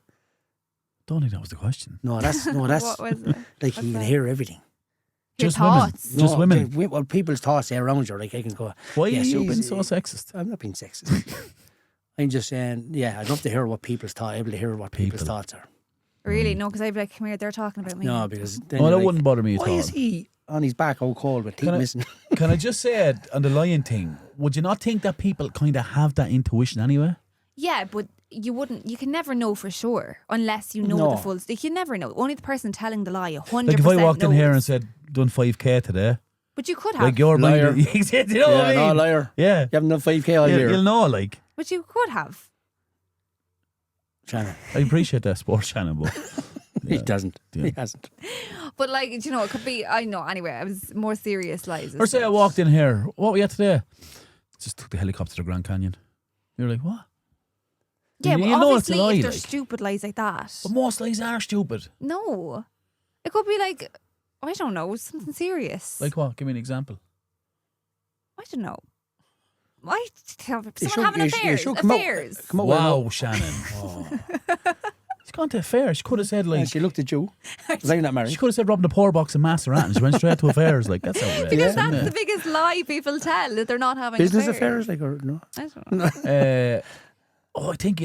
Don't think that was the question. No, that's What was it? like What's you can that? hear everything. Your Just women. thoughts. Just women. Well, people's thoughts are around you. Like I can go. Why yes, are you he's- being so sexist? I'm not being sexist. I'm just saying. Yeah, I'd love to hear what people's thoughts. Able to hear what people's People. thoughts are. Really? No, because I'd be like, come here, they're talking about me. No, because then Oh, you're that like, wouldn't bother me at why all. is he on his back all cold with teeth Can I- missing? Can I just say it on the lying thing? Would you not think that people kind of have that intuition anyway? Yeah, but you wouldn't. You can never know for sure unless you know the No. full. You can never know. Only the person telling the lie 100%. Like if I walked in here and knows. said, "Done 5k today," But you could have. like your Liar. mind, you know what I yeah, mean? no, liar. Yeah, You haven't done 5k all year. you'll know. Like But you could have. Shannon. I appreciate that sports channel, but He doesn't. Yeah. He hasn't. But like, you know, it could be. I know. Anyway, I was more serious lies. or say I walked in here. What were you at today? Just took the helicopter to the Grand Canyon. You're like, what? Yeah, You but know it's a obviously, lie, if they're like. stupid lies like that, But most lies are stupid. no, it could be like, I don't know, something serious. Like what? Give me an example. I don't know. I someone should- having you affairs. should come out- Affairs. Come on, well, Wow, Shannon. She's gone to affairs. She could have said no. like She looked at you. Was I not she married? could have said robbing the poor box in Maserati. She went straight to affairs. Like that's outrageous. Because isn't that's it? the biggest lie people tell, that they're not having Business affairs, like or no? I don't know. I think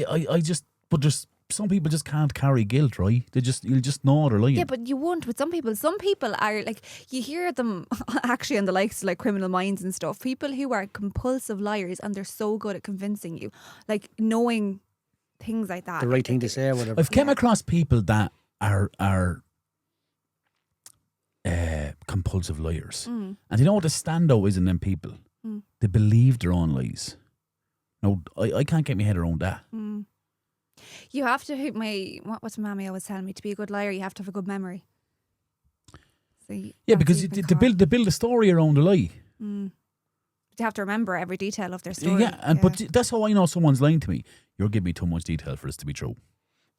but there's some people just can't carry guilt, right? You'll just know they're lying. Yeah, but you won't with some people. Some people are like, you hear them actually in the likes of like Criminal Minds and stuff. People who are compulsive liars and they're so good at convincing you, like knowing things like that. The right thing to say or whatever. I've come across people that are compulsive liars, and you know what the standout is in them people? They believe their own lies. No, I can't get my head around that. You have to. What's my mammy always telling me? To be a good liar, you have to have a good memory. So Yeah, because to build a story around a lie. you have to remember every detail of their story. Yeah, but that's how I know someone's lying to me. You're giving me too much detail for this to be true.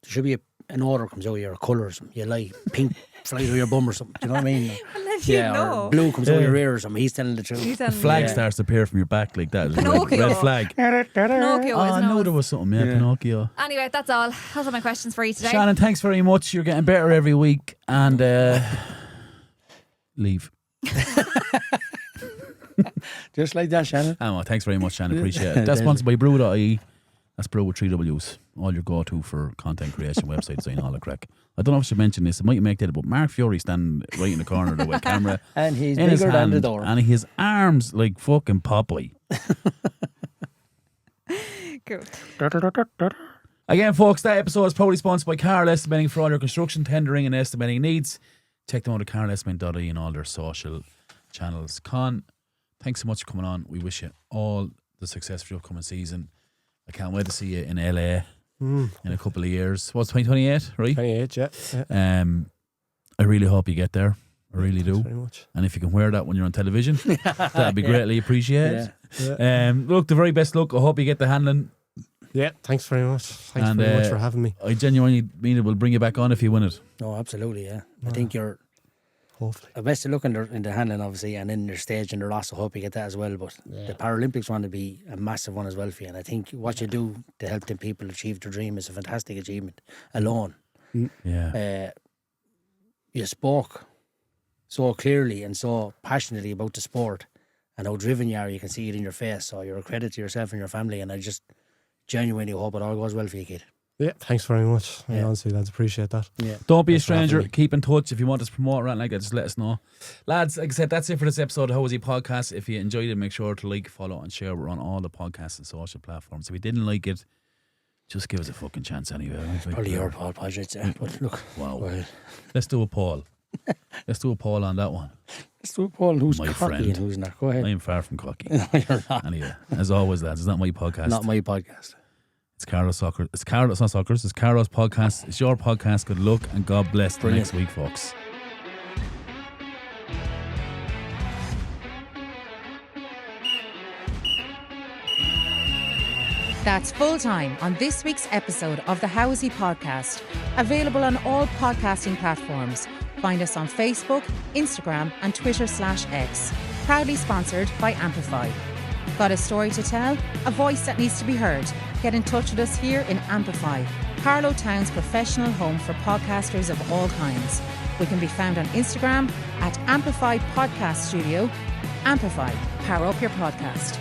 there should be an order comes out of your colours. You like pink flies over your bum or something. Do you know what I mean? Well, then you know. Or blue comes out of your ear or something. He's telling the truth. He's The telling flag me. starts to appear from your back like that. Pinocchio. Red flag. Pinocchio, Oh, I isn't know it? there was something, yeah, Pinocchio. Anyway, that's all. Those are my questions for you today. Shannon, thanks very much. You're getting better every week. And leave. Just like that, Shannon. Oh, thanks very much, Shannon. Appreciate it. That's sponsored by brew.ie. That's brew with 3 W's. All your go-to for content creation, website design, all the crack. I don't know if I should mention this. It might make that, but Mark Fury standing right in the corner there with a camera And he's in his bigger than hand, the door. and his arms like fucking Popeye. Cool. Again, folks, that episode is probably sponsored by Carl Estimating for all your construction, tendering, and estimating needs. Check them out at carlestimate.ie and all their social channels. Con, thanks so much for coming on. We wish you all the success for your upcoming season. I can't wait to see you in LA in a couple of years. What's 2028, right? 28, yeah. I really hope you get there. I really Thanks do. very much. And if you can wear that when you're on television, that'd be greatly appreciated. Yeah. Look, the very best luck. I hope you get the handling. Yeah, thanks very much. Thanks And, very much for having me. I genuinely mean it will bring you back on if you win it. No, absolutely, yeah. I think you're Hopefully. best of luck in the handling, obviously, and in their stage and the loss. I hope you get that as well. But the Paralympics want to be a massive one as well for you. And I think what you do to help them people achieve their dream is a fantastic achievement alone. Yeah. You spoke so clearly and so passionately about the sport and how driven you are. You can see it in your face. So you're a credit to yourself and your family. And I just genuinely hope it all goes well for you, kid. Yeah, thanks very much. I Yeah. honestly, lads, appreciate that. Yeah. Don't be a Thanks for having stranger. me. Keep in touch. If you want us to promote or anything like that, just let us know. Lads, like I said, that's it for this episode of How Was He Podcast. If you enjoyed it, make sure to like, follow, and share. We're on all the podcasts and social platforms. If you didn't like it, just give us a fucking chance anyway. Probably your Paul project, yeah. But look, Wow. well, Let's do a poll. Let's do a poll on that one. let's do Paul who's My cocky friend. and who's not. Go ahead. I am far from cocky. You're not. Anyway, as always, lads, it's not my podcast. Not my podcast. It's Carlos Soccer. It's Carlos, not Soccer's. It's Carlos' podcast. It's your podcast. Good luck and God bless. Till Brilliant. next week, folks. That's full time on this week's episode of the How Is He podcast, available on all podcasting platforms. Find us on Facebook, Instagram, and Twitter/X. Proudly sponsored by Amplify. Got a story to tell? A voice that needs to be heard? Get in touch with us here in Amplify, Carlow Town's professional home for podcasters of all kinds. We can be found on Instagram at Amplify Podcast Studio. Amplify, power up your podcast.